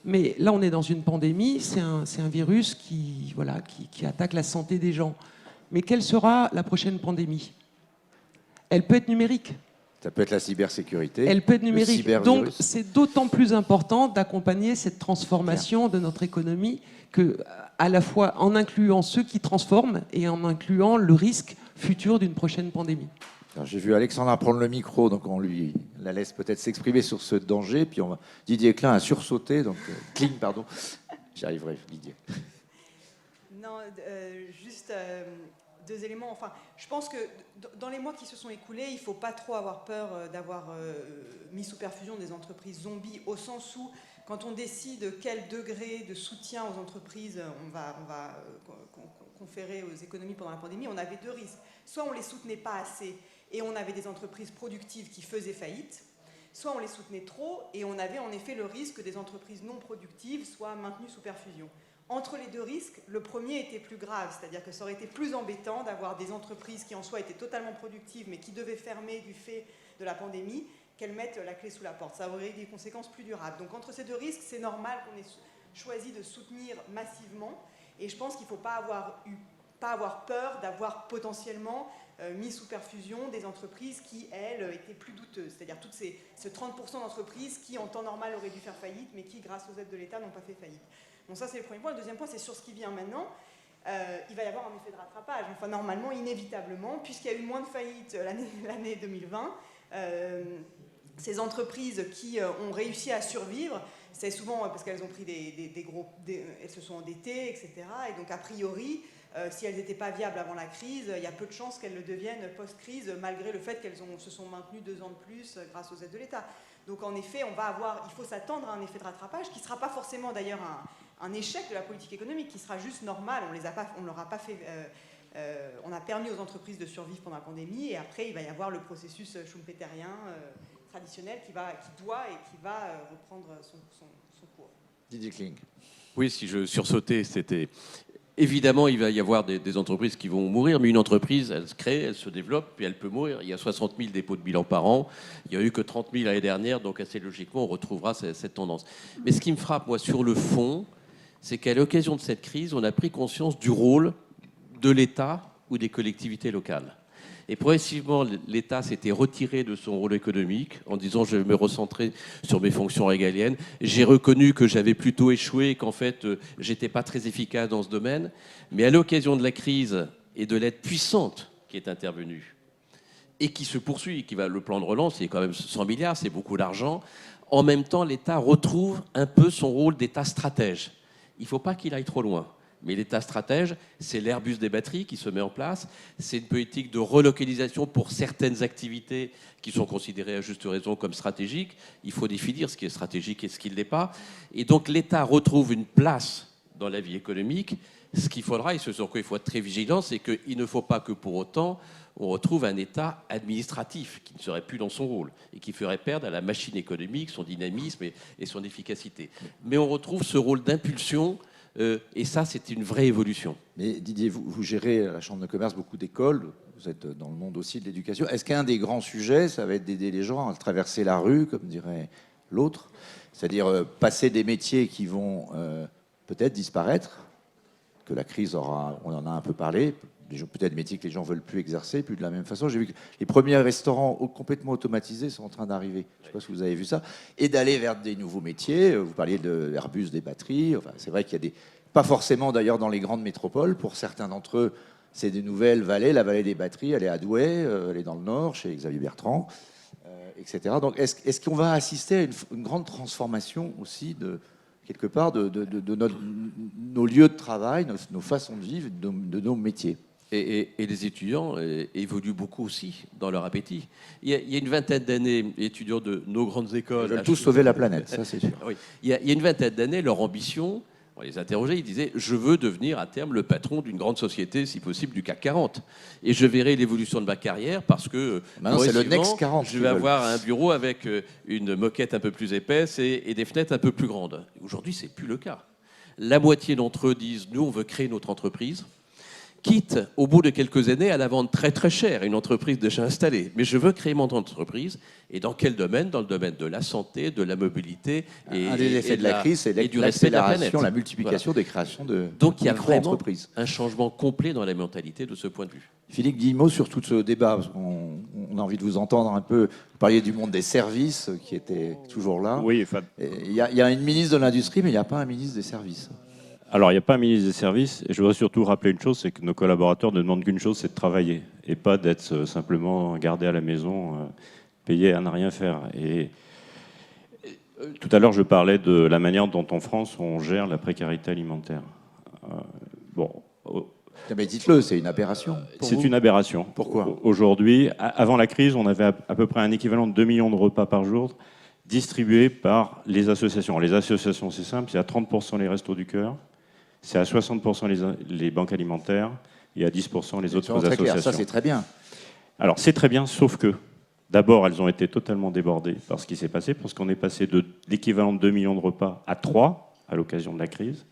mais là, on est dans une pandémie, c'est un virus qui attaque la santé des gens. Mais quelle sera la prochaine pandémie? Elle peut être numérique. Ça peut être la cybersécurité. Elle peut être numérique. Donc, c'est d'autant plus important d'accompagner cette transformation de notre économie que, à la fois en incluant ceux qui transforment et en incluant le risque futur d'une prochaine pandémie. J'ai vu Alexandra prendre le micro, donc on lui la laisse peut-être s'exprimer sur ce danger. Puis Didier Klein a sursauté, donc Kling, pardon. J'y arriverai, Didier. Non, juste deux éléments. Enfin, je pense que dans les mois qui se sont écoulés, il ne faut pas trop avoir peur d'avoir mis sous perfusion des entreprises zombies, au sens où, quand on décide quel degré de soutien aux entreprises on va conférer aux économies pendant la pandémie, on avait deux risques. Soit on ne les soutenait pas assez et on avait des entreprises productives qui faisaient faillite, soit on les soutenait trop et on avait en effet le risque que des entreprises non productives soient maintenues sous perfusion. Entre les deux risques, le premier était plus grave, c'est-à-dire que ça aurait été plus embêtant d'avoir des entreprises qui en soi étaient totalement productives mais qui devaient fermer du fait de la pandémie, qu'elles mettent la clé sous la porte. Ça aurait eu des conséquences plus durables. Donc entre ces deux risques, c'est normal qu'on ait choisi de soutenir massivement, et je pense qu'il ne faut pas avoir eu pas avoir peur d'avoir potentiellement mis sous perfusion des entreprises qui, elles, étaient plus douteuses. C'est-à-dire ce 30% d'entreprises qui, en temps normal, auraient dû faire faillite, mais qui, grâce aux aides de l'État, n'ont pas fait faillite. Donc ça, c'est le premier point. Le deuxième point, c'est sur ce qui vient maintenant. Il va y avoir un effet de rattrapage, enfin normalement, inévitablement, puisqu'il y a eu moins de faillites l'année 2020. Ces entreprises qui ont réussi à survivre, c'est souvent parce qu'elles ont pris elles se sont endettées, etc. Et donc, a priori, si elles n'étaient pas viables avant la crise, il y a peu de chances qu'elles le deviennent post-crise, malgré le fait qu'elles se sont maintenues 2 ans de plus grâce aux aides de l'État. Donc, en effet, il faut s'attendre à un effet de rattrapage, qui ne sera pas forcément d'ailleurs un échec de la politique économique, qui sera juste normal. On a permis aux entreprises de survivre pendant la pandémie, et après, il va y avoir le processus schumpeterien traditionnel qui doit reprendre son cours. Didier Kling. Oui, si je sursautais, c'était... Évidemment, il va y avoir des entreprises qui vont mourir, mais une entreprise, elle se crée, elle se développe, puis elle peut mourir. Il y a 60 000 dépôts de bilan par an. Il n'y a eu que 30 000 l'année dernière, donc assez logiquement, on retrouvera cette tendance. Mais ce qui me frappe, moi, sur le fond, c'est qu'à l'occasion de cette crise, on a pris conscience du rôle de l'État ou des collectivités locales. Et progressivement, l'État s'était retiré de son rôle économique en disant « je vais me recentrer sur mes fonctions régaliennes ». J'ai reconnu que j'avais plutôt échoué et qu'en fait, j'étais pas très efficace dans ce domaine. Mais à l'occasion de la crise et de l'aide puissante qui est intervenue et qui se poursuit, le plan de relance, c'est quand même 100 milliards, c'est beaucoup d'argent. En même temps, l'État retrouve un peu son rôle d'État stratège. Il ne faut pas qu'il aille trop loin. Mais l'État stratège, c'est l'Airbus des batteries qui se met en place. C'est une politique de relocalisation pour certaines activités qui sont considérées à juste raison comme stratégiques. Il faut définir ce qui est stratégique et ce qui ne l'est pas. Et donc l'État retrouve une place dans la vie économique. Ce qu'il faudra, et ce sur quoi il faut être très vigilant, c'est qu'il ne faut pas que pour autant on retrouve un État administratif qui ne serait plus dans son rôle et qui ferait perdre à la machine économique son dynamisme et son efficacité. Mais on retrouve ce rôle d'impulsion. Et ça, c'est une vraie évolution. Mais Didier, vous gérez à la Chambre de commerce beaucoup d'écoles, vous êtes dans le monde aussi de l'éducation. Est-ce qu'un des grands sujets, ça va être d'aider les gens à traverser la rue, comme dirait l'autre, c'est-à-dire passer des métiers qui vont peut-être disparaître, que la crise aura, on en a un peu parlé, peut-être des métiers que les gens ne veulent plus exercer, plus de la même façon. J'ai vu que les premiers restaurants complètement automatisés sont en train d'arriver. Je ne sais pas si vous avez vu ça. Et d'aller vers des nouveaux métiers. Vous parliez de Airbus, des batteries. Enfin, c'est vrai qu'il y a des... Pas forcément d'ailleurs dans les grandes métropoles. Pour certains d'entre eux, c'est des nouvelles vallées. La vallée des batteries, elle est à Douai, elle est dans le Nord, chez Xavier Bertrand, etc. Donc est-ce qu'on va assister à une grande transformation aussi quelque part de nos lieux de travail, nos façons de vivre, de nos métiers? Et les étudiants évoluent beaucoup aussi dans leur appétit. Il y a une vingtaine d'années, les étudiants de nos grandes écoles... Ils veulent tous sauver la planète, ça c'est sûr. Oui. Il y a une vingtaine d'années, leur ambition, on les interrogeait, ils disaient « je veux devenir à terme le patron d'une grande société, si possible du CAC 40. Et je verrai l'évolution de ma carrière parce que maintenant c'est le Next 40. Je vais avoir un bureau avec une moquette un peu plus épaisse et des fenêtres un peu plus grandes. » Aujourd'hui, c'est plus le cas. La moitié d'entre eux disent « nous, on veut créer notre entreprise ». Quitte, au bout de quelques années, à la vendre très très cher, une entreprise déjà installée. Mais je veux créer mon entreprise. Et dans quel domaine? Dans le domaine de la santé, de la mobilité. Un des effets de la crise, c'est l'accélération, la multiplication des créations de Donc il y a vraiment un changement complet dans la mentalité de ce point de vue. Philippe Guillemot, sur tout ce débat, parce qu'on a envie de vous entendre un peu. Vous parliez du monde des services qui était toujours là. Oui, enfin... Il y a une ministre de l'Industrie, mais il n'y a pas un ministre des Services. Alors, il n'y a pas un ministre des Services. Et je voudrais surtout rappeler une chose, c'est que nos collaborateurs ne demandent qu'une chose, c'est de travailler. Et pas d'être simplement gardés à la maison, payés à ne rien faire. Et tout à l'heure, je parlais de la manière dont en France, on gère la précarité alimentaire. Mais dites-le, c'est une aberration. C'est une aberration. Pourquoi? Aujourd'hui, avant la crise, on avait à peu près un équivalent de 2 millions de repas par jour distribués par les associations. Les associations, c'est simple, c'est à 30% les Restos du Cœur, c'est à 60% les banques alimentaires et à 10% les autres associations. Clair. Ça, c'est très bien. Alors, c'est très bien, sauf que, d'abord, elles ont été totalement débordées par ce qui s'est passé, parce qu'on est passé de l'équivalent de 2 millions de repas à 3 à l'occasion de la crise,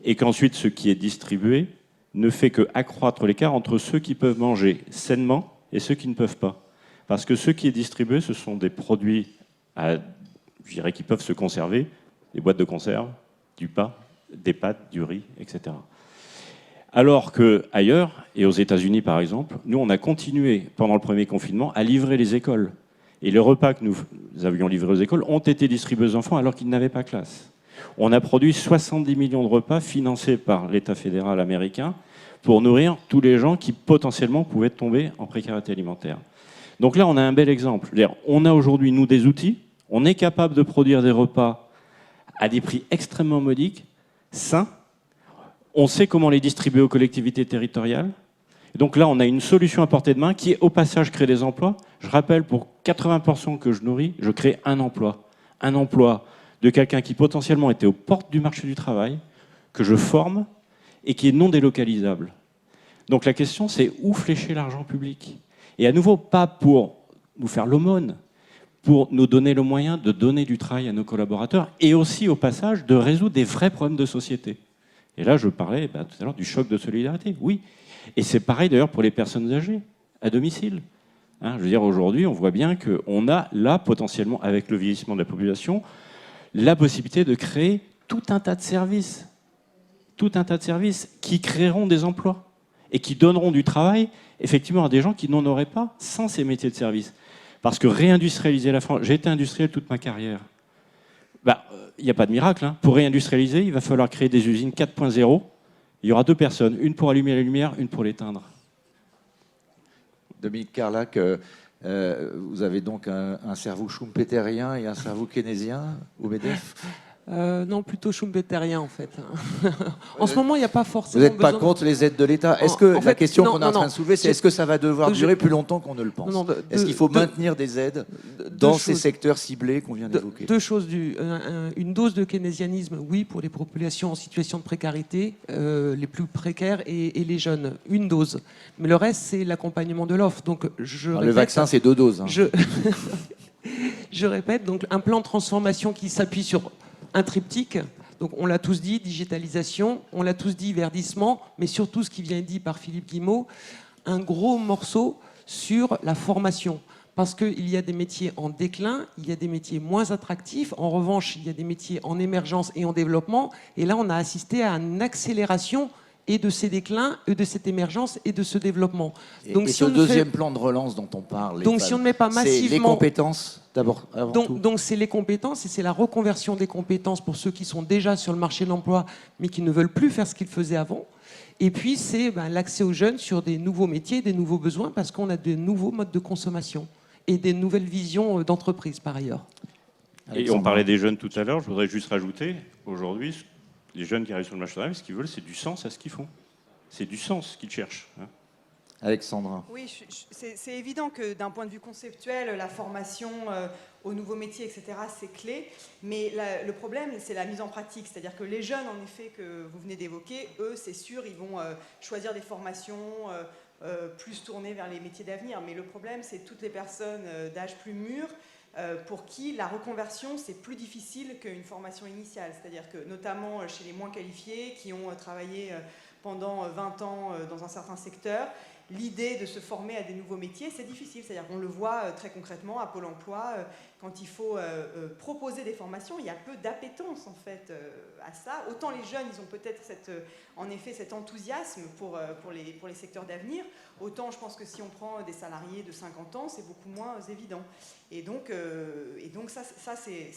et qu'ensuite, ce qui est distribué ne fait que accroître l'écart entre ceux qui peuvent manger sainement et ceux qui ne peuvent pas. Parce que ce qui est distribué, ce sont des produits, je dirais, qui peuvent se conserver, des boîtes de conserve, du pain, des pâtes, du riz, etc. Alors qu'ailleurs, et aux États-Unis par exemple, nous on a continué pendant le premier confinement à livrer les écoles. Et les repas que nous avions livrés aux écoles ont été distribués aux enfants alors qu'ils n'avaient pas classe. On a produit 70 millions de repas financés par l'État fédéral américain pour nourrir tous les gens qui potentiellement pouvaient tomber en précarité alimentaire. Donc là, on a un bel exemple. On a aujourd'hui, nous, des outils. On est capable de produire des repas à des prix extrêmement modiques, sains. On sait comment les distribuer aux collectivités territoriales. Et donc là, on a une solution à portée de main qui, au passage, crée des emplois. Je rappelle, pour 80% que je nourris, je crée un emploi. Un emploi de quelqu'un qui potentiellement était aux portes du marché du travail, que je forme et qui est non délocalisable. Donc la question, c'est où flécher l'argent public? Et à nouveau, pas pour nous faire l'aumône, pour nous donner le moyen de donner du travail à nos collaborateurs et aussi, au passage, de résoudre des vrais problèmes de société. Et là, je parlais tout à l'heure du choc de solidarité, oui. Et c'est pareil d'ailleurs pour les personnes âgées, à domicile. Je veux dire, aujourd'hui, on voit bien qu'on a là, potentiellement, avec le vieillissement de la population, la possibilité de créer tout un tas de services qui créeront des emplois et qui donneront du travail, effectivement, à des gens qui n'en auraient pas sans ces métiers de service. Parce que réindustrialiser la France... J'ai été industriel toute ma carrière. Il n'y a pas de miracle. Pour réindustrialiser, il va falloir créer des usines 4.0. Il y aura 2 personnes, une pour allumer la lumière, une pour l'éteindre. Dominique Carlac, vous avez donc un cerveau schumpeterien et un cerveau keynésien au MEDEF? Non, plutôt schumpeterien en fait. En ce moment, il n'y a pas forcément Vous n'êtes pas besoin contre les aides de l'État? Est-ce que la question qu'on est en train de soulever, c'est est-ce que ça va devoir durer plus longtemps qu'on ne le pense? Est-ce qu'il faut maintenir des aides dans ces secteurs ciblés qu'on vient d'évoquer? 2 choses. Une dose de keynésianisme, oui, pour les populations en situation de précarité, les plus précaires et les jeunes. Une dose. Mais le reste, c'est l'accompagnement de l'offre. Donc, le vaccin, c'est 2 doses. Je répète, donc un plan de transformation qui s'appuie sur un triptyque, donc on l'a tous dit, digitalisation, on l'a tous dit, verdissement, mais surtout ce qui vient être dit par Philippe Guillemot, un gros morceau sur la formation. Parce qu'il y a des métiers en déclin, il y a des métiers moins attractifs, en revanche, il y a des métiers en émergence et en développement, et là on a assisté à une accélération et de ces déclins, et de cette émergence et de ce développement. Donc, et si ce deuxième plan de relance dont on parle, donc si on ne met pas massivement... C'est les compétences d'abord. Donc c'est les compétences et c'est la reconversion des compétences pour ceux qui sont déjà sur le marché de l'emploi mais qui ne veulent plus faire ce qu'ils faisaient avant. Et puis c'est l'accès aux jeunes sur des nouveaux métiers, des nouveaux besoins parce qu'on a de nouveaux modes de consommation et des nouvelles visions d'entreprise par ailleurs. Et on parlait des jeunes tout à l'heure, je voudrais juste rajouter, aujourd'hui, les jeunes qui arrivent sur le marché du travail, ce qu'ils veulent, c'est du sens à ce qu'ils font. C'est du sens qu'ils cherchent. Alexandra. Oui, c'est évident que d'un point de vue conceptuel, la formation aux nouveaux métiers, etc., c'est clé. Mais le problème, c'est la mise en pratique. C'est-à-dire que les jeunes, en effet, que vous venez d'évoquer, eux, c'est sûr, ils vont choisir des formations plus tournées vers les métiers d'avenir. Mais le problème, c'est toutes les personnes d'âge plus mûr pour qui la reconversion, c'est plus difficile qu'une formation initiale. C'est-à-dire que, notamment chez les moins qualifiés, qui ont travaillé pendant 20 ans dans un certain secteur, l'idée de se former à des nouveaux métiers, c'est difficile. C'est-à-dire qu'on le voit très concrètement à Pôle emploi, quand il faut proposer des formations, il y a peu d'appétence en fait à ça. Autant les jeunes, ils ont peut-être en effet cet enthousiasme pour les secteurs d'avenir, autant je pense que si on prend des salariés de 50 ans, c'est beaucoup moins évident. Et donc ça c'est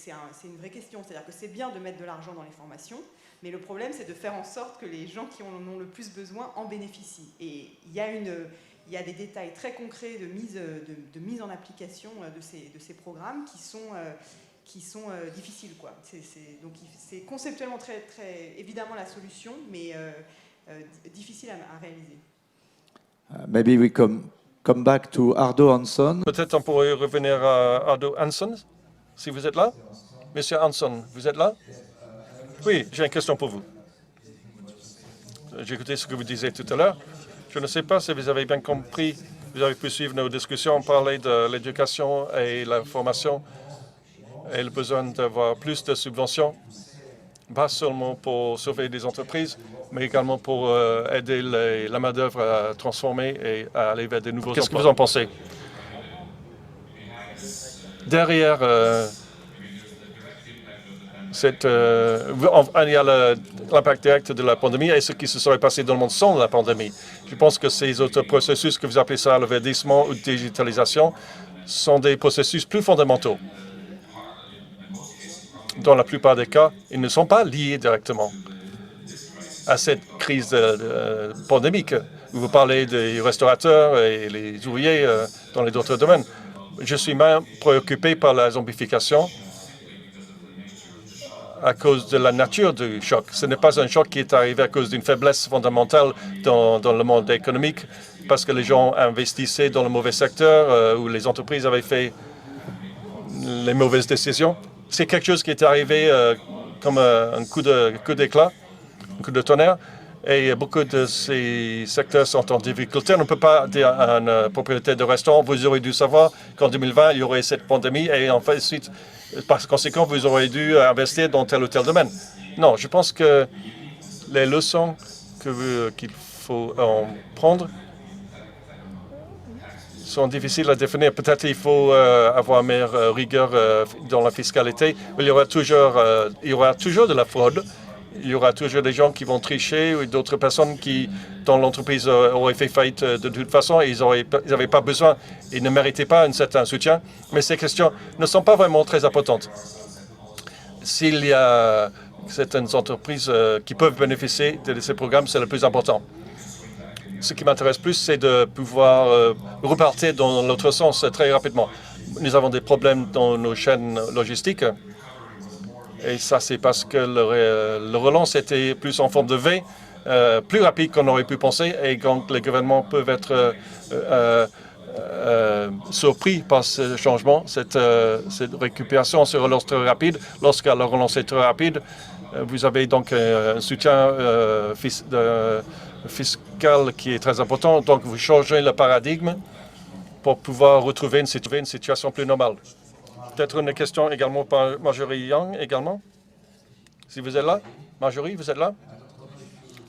une vraie question. C'est-à-dire que c'est bien de mettre de l'argent dans les formations, mais le problème, c'est de faire en sorte que les gens qui en ont le plus besoin en bénéficient. Et il y a des détails très concrets de mise en application de ces programmes qui sont difficiles, quoi. Donc c'est conceptuellement très, très évidemment la solution, mais difficile à réaliser. Maybe we come back to Ardo Hansson. Peut-être on pourrait revenir à Ardo Hansson, si vous êtes là. Monsieur Hansson, vous êtes là? Oui, j'ai une question pour vous. J'ai écouté ce que vous disiez tout à l'heure. Je ne sais pas si vous avez bien compris, vous avez pu suivre nos discussions, parler de l'éducation et la formation et le besoin d'avoir plus de subventions, pas seulement pour sauver des entreprises, mais également pour aider la main-d'œuvre à transformer et à aller vers des nouveaux emplois. Qu'est-ce que vous en pensez? Derrière il y a l'impact direct de la pandémie et ce qui se serait passé dans le monde sans la pandémie. Je pense que ces autres processus que vous appelez ça le verdissement ou digitalisation sont des processus plus fondamentaux. Dans la plupart des cas, ils ne sont pas liés directement à cette crise pandémique. Vous parlez des restaurateurs et les ouvriers dans les autres domaines. Je suis même préoccupé par la zombification à cause de la nature du choc. Ce n'est pas un choc qui est arrivé à cause d'une faiblesse fondamentale dans le monde économique, parce que les gens investissaient dans le mauvais secteur, où les entreprises avaient fait les mauvaises décisions. C'est quelque chose qui est arrivé comme un coup d'éclat, un coup de tonnerre, et beaucoup de ces secteurs sont en difficulté. On ne peut pas dire à un propriétaire de restaurant, vous aurez dû savoir qu'en 2020, il y aurait cette pandémie, et ensuite, par conséquent, vous aurez dû investir dans tel ou tel domaine. Non, je pense que les leçons qu'il faut en prendre sont difficiles à définir. Peut-être il faut avoir meilleure rigueur dans la fiscalité. Il y aura toujours de la fraude. Il y aura toujours des gens qui vont tricher ou d'autres personnes qui, dans l'entreprise, auraient fait faillite de toute façon et ils n'avaient pas besoin, ils ne méritaient pas un certain soutien. Mais ces questions ne sont pas vraiment très importantes. S'il y a certaines entreprises qui peuvent bénéficier de ces programmes, c'est le plus important. Ce qui m'intéresse plus, c'est de pouvoir repartir dans l'autre sens très rapidement. Nous avons des problèmes dans nos chaînes logistiques. Et ça, c'est parce que le relance était plus en forme de V, plus rapide qu'on aurait pu penser. Et donc, les gouvernements peuvent être surpris par ce changement. Cette récupération se relance très rapide. Lorsque la relance est très rapide, vous avez donc un soutien fiscal qui est très important. Donc, vous changez le paradigme pour pouvoir retrouver une situation plus normale. Peut-être une question également par Marjorie Young également. Si vous êtes là, Marjorie, vous êtes là?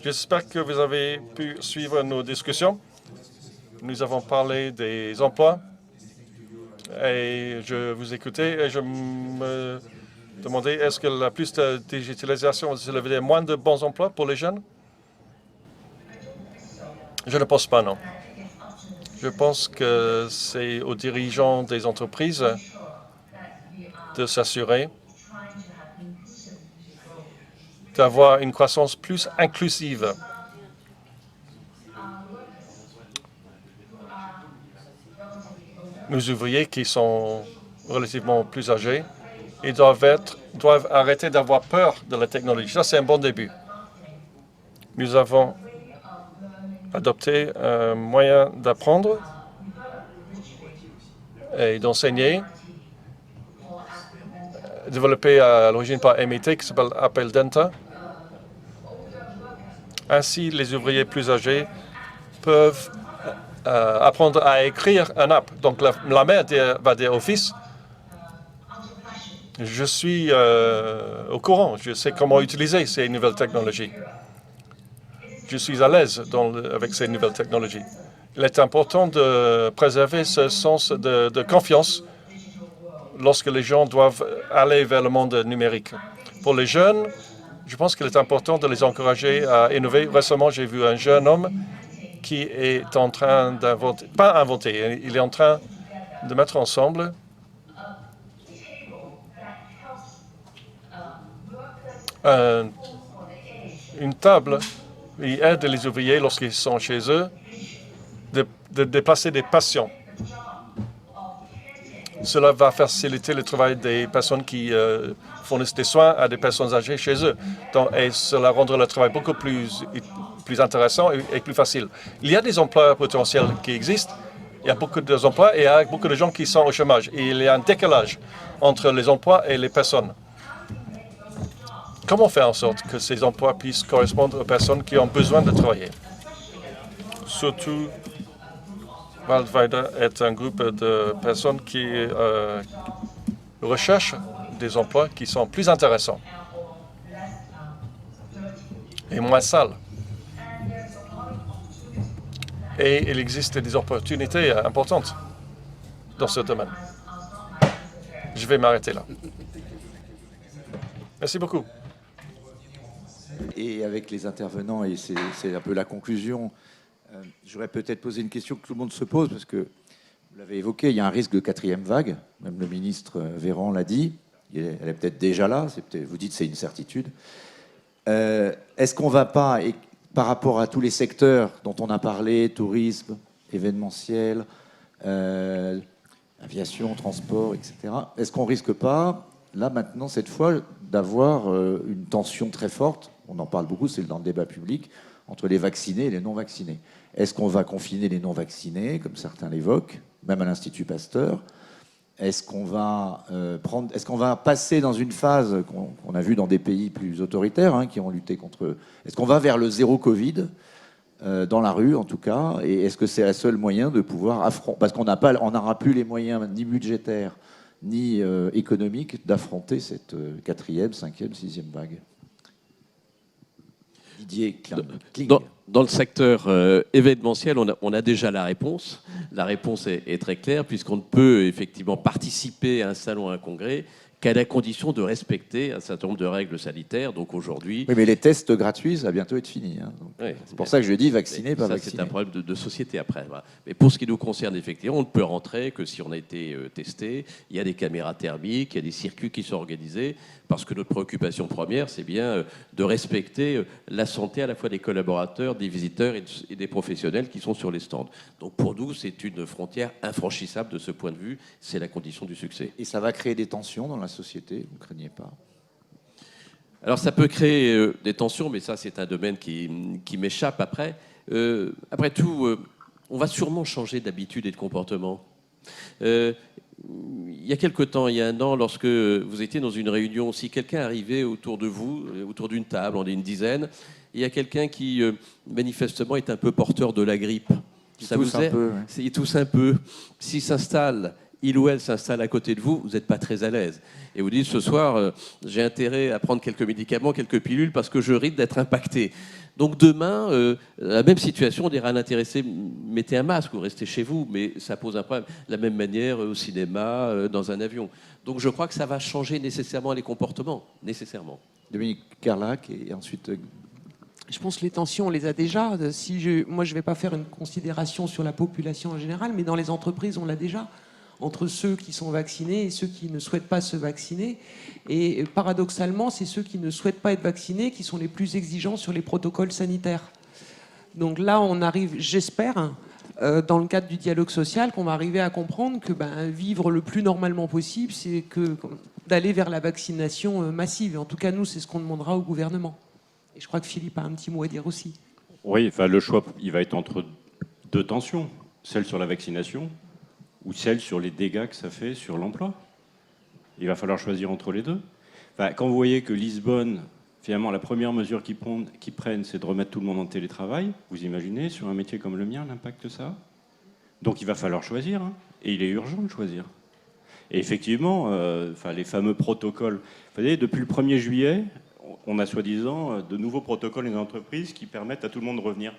J'espère que vous avez pu suivre nos discussions. Nous avons parlé des emplois et je vous écoutais et je me demandais est-ce que la plus de digitalisation, ça veut dire moins de bons emplois pour les jeunes? Je ne pense pas, non. Je pense que c'est aux dirigeants des entreprises de s'assurer d'avoir une croissance plus inclusive. Nos ouvriers qui sont relativement plus âgés, ils doivent arrêter d'avoir peur de la technologie. Ça, c'est un bon début. Nous avons adopté un moyen d'apprendre et d'enseigner développé à l'origine par MIT, qui s'appelle Appel Denta. Ainsi, les ouvriers plus âgés peuvent apprendre à écrire un app. Donc, la mère va dire au fils, je suis au courant, je sais comment utiliser ces nouvelles technologies. Je suis à l'aise avec ces nouvelles technologies. Il est important de préserver ce sens de confiance lorsque les gens doivent aller vers le monde numérique. Pour les jeunes, je pense qu'il est important de les encourager à innover. Récemment, j'ai vu un jeune homme qui est en train d'inventer, pas inventer, il est en train de mettre ensemble une table. Il aide les ouvriers lorsqu'ils sont chez eux de dépasser des passions. Cela va faciliter le travail des personnes qui fournissent des soins à des personnes âgées chez eux. Et cela rendra le travail beaucoup plus intéressant et plus facile. Il y a des emplois potentiels qui existent. Il y a beaucoup d'emplois et il y a beaucoup de gens qui sont au chômage. Et il y a un décalage entre les emplois et les personnes. Comment faire en sorte que ces emplois puissent correspondre aux personnes qui ont besoin de travailler? Surtout, Waldweider est un groupe de personnes qui recherchent des emplois qui sont plus intéressants et moins sales. Et il existe des opportunités importantes dans ce domaine. Je vais m'arrêter là. Merci beaucoup. Et avec les intervenants, et c'est un peu la conclusion, j'aurais peut-être posé une question que tout le monde se pose, parce que vous l'avez évoqué, il y a un risque de 4e vague, même le ministre Véran l'a dit, elle est peut-être déjà là, vous dites c'est une certitude. Est-ce qu'on ne va pas, et par rapport à tous les secteurs dont on a parlé, tourisme, événementiel, aviation, transport, etc., est-ce qu'on ne risque pas, là maintenant, cette fois, d'avoir une tension très forte, on en parle beaucoup, c'est dans le débat public, entre les vaccinés et les non-vaccinés? Est-ce qu'on va confiner les non-vaccinés, comme certains l'évoquent, même à l'Institut Pasteur? Est-ce qu'on va passer dans une phase qu'on a vue dans des pays plus autoritaires, qui ont lutté contre... Est-ce qu'on va vers le zéro Covid, dans la rue en tout cas? Et est-ce que c'est le seul moyen de pouvoir affronter... Parce qu'on n'aura plus les moyens ni budgétaires, ni économiques d'affronter cette 4e, 5e, 6e vague. Didier Kling. Dans le secteur événementiel, on a déjà la réponse. La réponse est très claire, puisqu'on ne peut effectivement participer à un salon, à un congrès, qu'à la condition de respecter un certain nombre de règles sanitaires. Donc aujourd'hui... Oui, mais les tests gratuits, ça va bientôt être fini. Oui, c'est pour ça que je dis vacciner, pas vacciner. C'est un problème de société après. Voilà. Mais pour ce qui nous concerne, effectivement, on ne peut rentrer que si on a été testé. Il y a des caméras thermiques, il y a des circuits qui sont organisés, parce que notre préoccupation première, c'est bien de respecter la santé à la fois des collaborateurs, des visiteurs et des professionnels qui sont sur les stands. Donc pour nous, c'est une frontière infranchissable de ce point de vue. C'est la condition du succès. Et ça va créer des tensions dans la société, vous ne craignez pas? Alors ça peut créer des tensions, mais ça c'est un domaine qui m'échappe après. Après tout, on va sûrement changer d'habitude et de comportement. Il y a quelque temps, il y a 1 an, lorsque vous étiez dans une réunion, si quelqu'un arrivait autour de vous, autour d'une table, on est une dizaine, il y a quelqu'un qui manifestement est un peu porteur de la grippe. Il tousse un peu. Ouais. Il tousse un peu. S'il s'installe, il ou elle s'installe à côté de vous, vous n'êtes pas très à l'aise. Et vous dites, ce soir, j'ai intérêt à prendre quelques médicaments, quelques pilules, parce que je risque d'être impacté. Donc demain, la même situation, on dira à l'intéressé, mettez un masque ou restez chez vous, mais ça pose un problème. De la même manière, au cinéma, dans un avion. Donc je crois que ça va changer nécessairement les comportements, nécessairement. Dominique Carlac, et ensuite... Je pense que les tensions, on les a déjà. Moi, je ne vais pas faire une considération sur la population en général, mais dans les entreprises, on l'a déjà. Entre ceux qui sont vaccinés et ceux qui ne souhaitent pas se vacciner. Et paradoxalement, c'est ceux qui ne souhaitent pas être vaccinés qui sont les plus exigeants sur les protocoles sanitaires. Donc là, on arrive, j'espère, dans le cadre du dialogue social, qu'on va arriver à comprendre que vivre le plus normalement possible, c'est d'aller vers la vaccination massive. Et en tout cas, nous, c'est ce qu'on demandera au gouvernement. Et je crois que Philippe a un petit mot à dire aussi. Oui, enfin, le choix, il va être entre 2 tensions. Celle sur la vaccination ou celle sur les dégâts que ça fait sur l'emploi. Il va falloir choisir entre les deux. Enfin, quand vous voyez que Lisbonne, finalement, la première mesure qu'ils prennent, c'est de remettre tout le monde en télétravail, vous imaginez, sur un métier comme le mien, l'impact que ça a? Donc il va falloir choisir, et il est urgent de choisir. Et effectivement, les fameux protocoles, vous voyez, depuis le 1er juillet, on a soi-disant de nouveaux protocoles dans les entreprises qui permettent à tout le monde de revenir.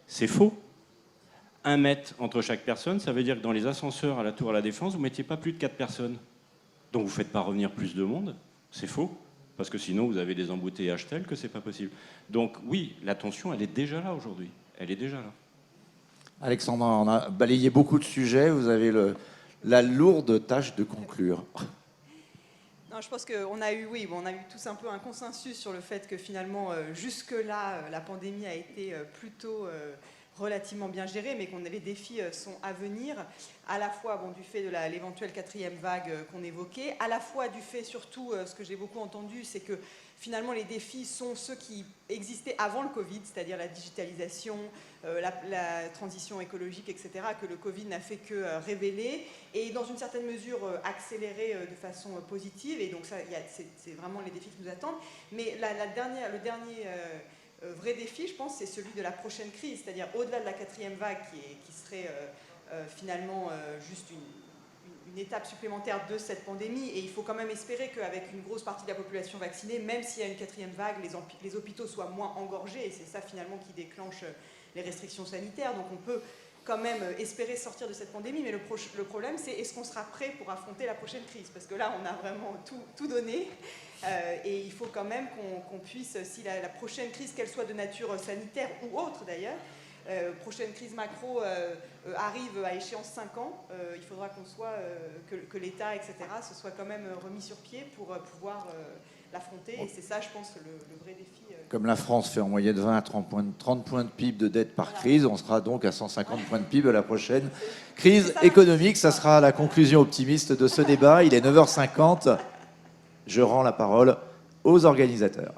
C'est faux. 1 mètre entre chaque personne, ça veut dire que dans les ascenseurs à la Tour à la Défense, vous ne mettiez pas plus de 4 personnes. Donc vous ne faites pas revenir plus de monde. C'est faux. Parce que sinon, vous avez des embouteillages tels que ce n'est pas possible. Donc oui, la tension, elle est déjà là aujourd'hui. Elle est déjà là. Alexandra, on a balayé beaucoup de sujets. Vous avez la lourde tâche de conclure. Non, je pense qu'on a eu, on a eu tous un peu un consensus sur le fait que finalement, jusque-là, la pandémie a été plutôt relativement bien gérée, mais que les défis sont à venir, à la fois du fait de l'éventuelle 4e vague qu'on évoquait, à la fois du fait surtout, ce que j'ai beaucoup entendu, c'est que finalement les défis sont ceux qui existaient avant le Covid, c'est-à-dire la digitalisation, la transition écologique, etc., que le Covid n'a fait que révéler, et dans une certaine mesure accélérer de façon positive, et donc ça, c'est vraiment les défis qui nous attendent. Mais le dernier vrai défi, je pense, c'est celui de la prochaine crise, c'est-à-dire au-delà de la 4e vague qui serait finalement juste une étape supplémentaire de cette pandémie. Et il faut quand même espérer qu'avec une grosse partie de la population vaccinée, même s'il y a une 4e vague, les hôpitaux soient moins engorgés, et c'est ça finalement qui déclenche les restrictions sanitaires. Donc on peut quand même espérer sortir de cette pandémie, mais le problème, c'est est-ce qu'on sera prêt pour affronter la prochaine crise? Parce que là, on a vraiment tout donné, et il faut quand même qu'on puisse, si la prochaine crise, qu'elle soit de nature sanitaire ou autre d'ailleurs, prochaine crise macro arrive à échéance 5 ans, il faudra que l'État, etc., se soit quand même remis sur pied pour pouvoir l'affronter, et c'est ça, je pense, le vrai défi. Comme la France fait en moyenne 20 à 30 points de PIB de dette par crise, on sera donc à 150 points de PIB à la prochaine crise économique. Ça sera la conclusion optimiste de ce débat. Il est 9h50. Je rends la parole aux organisateurs.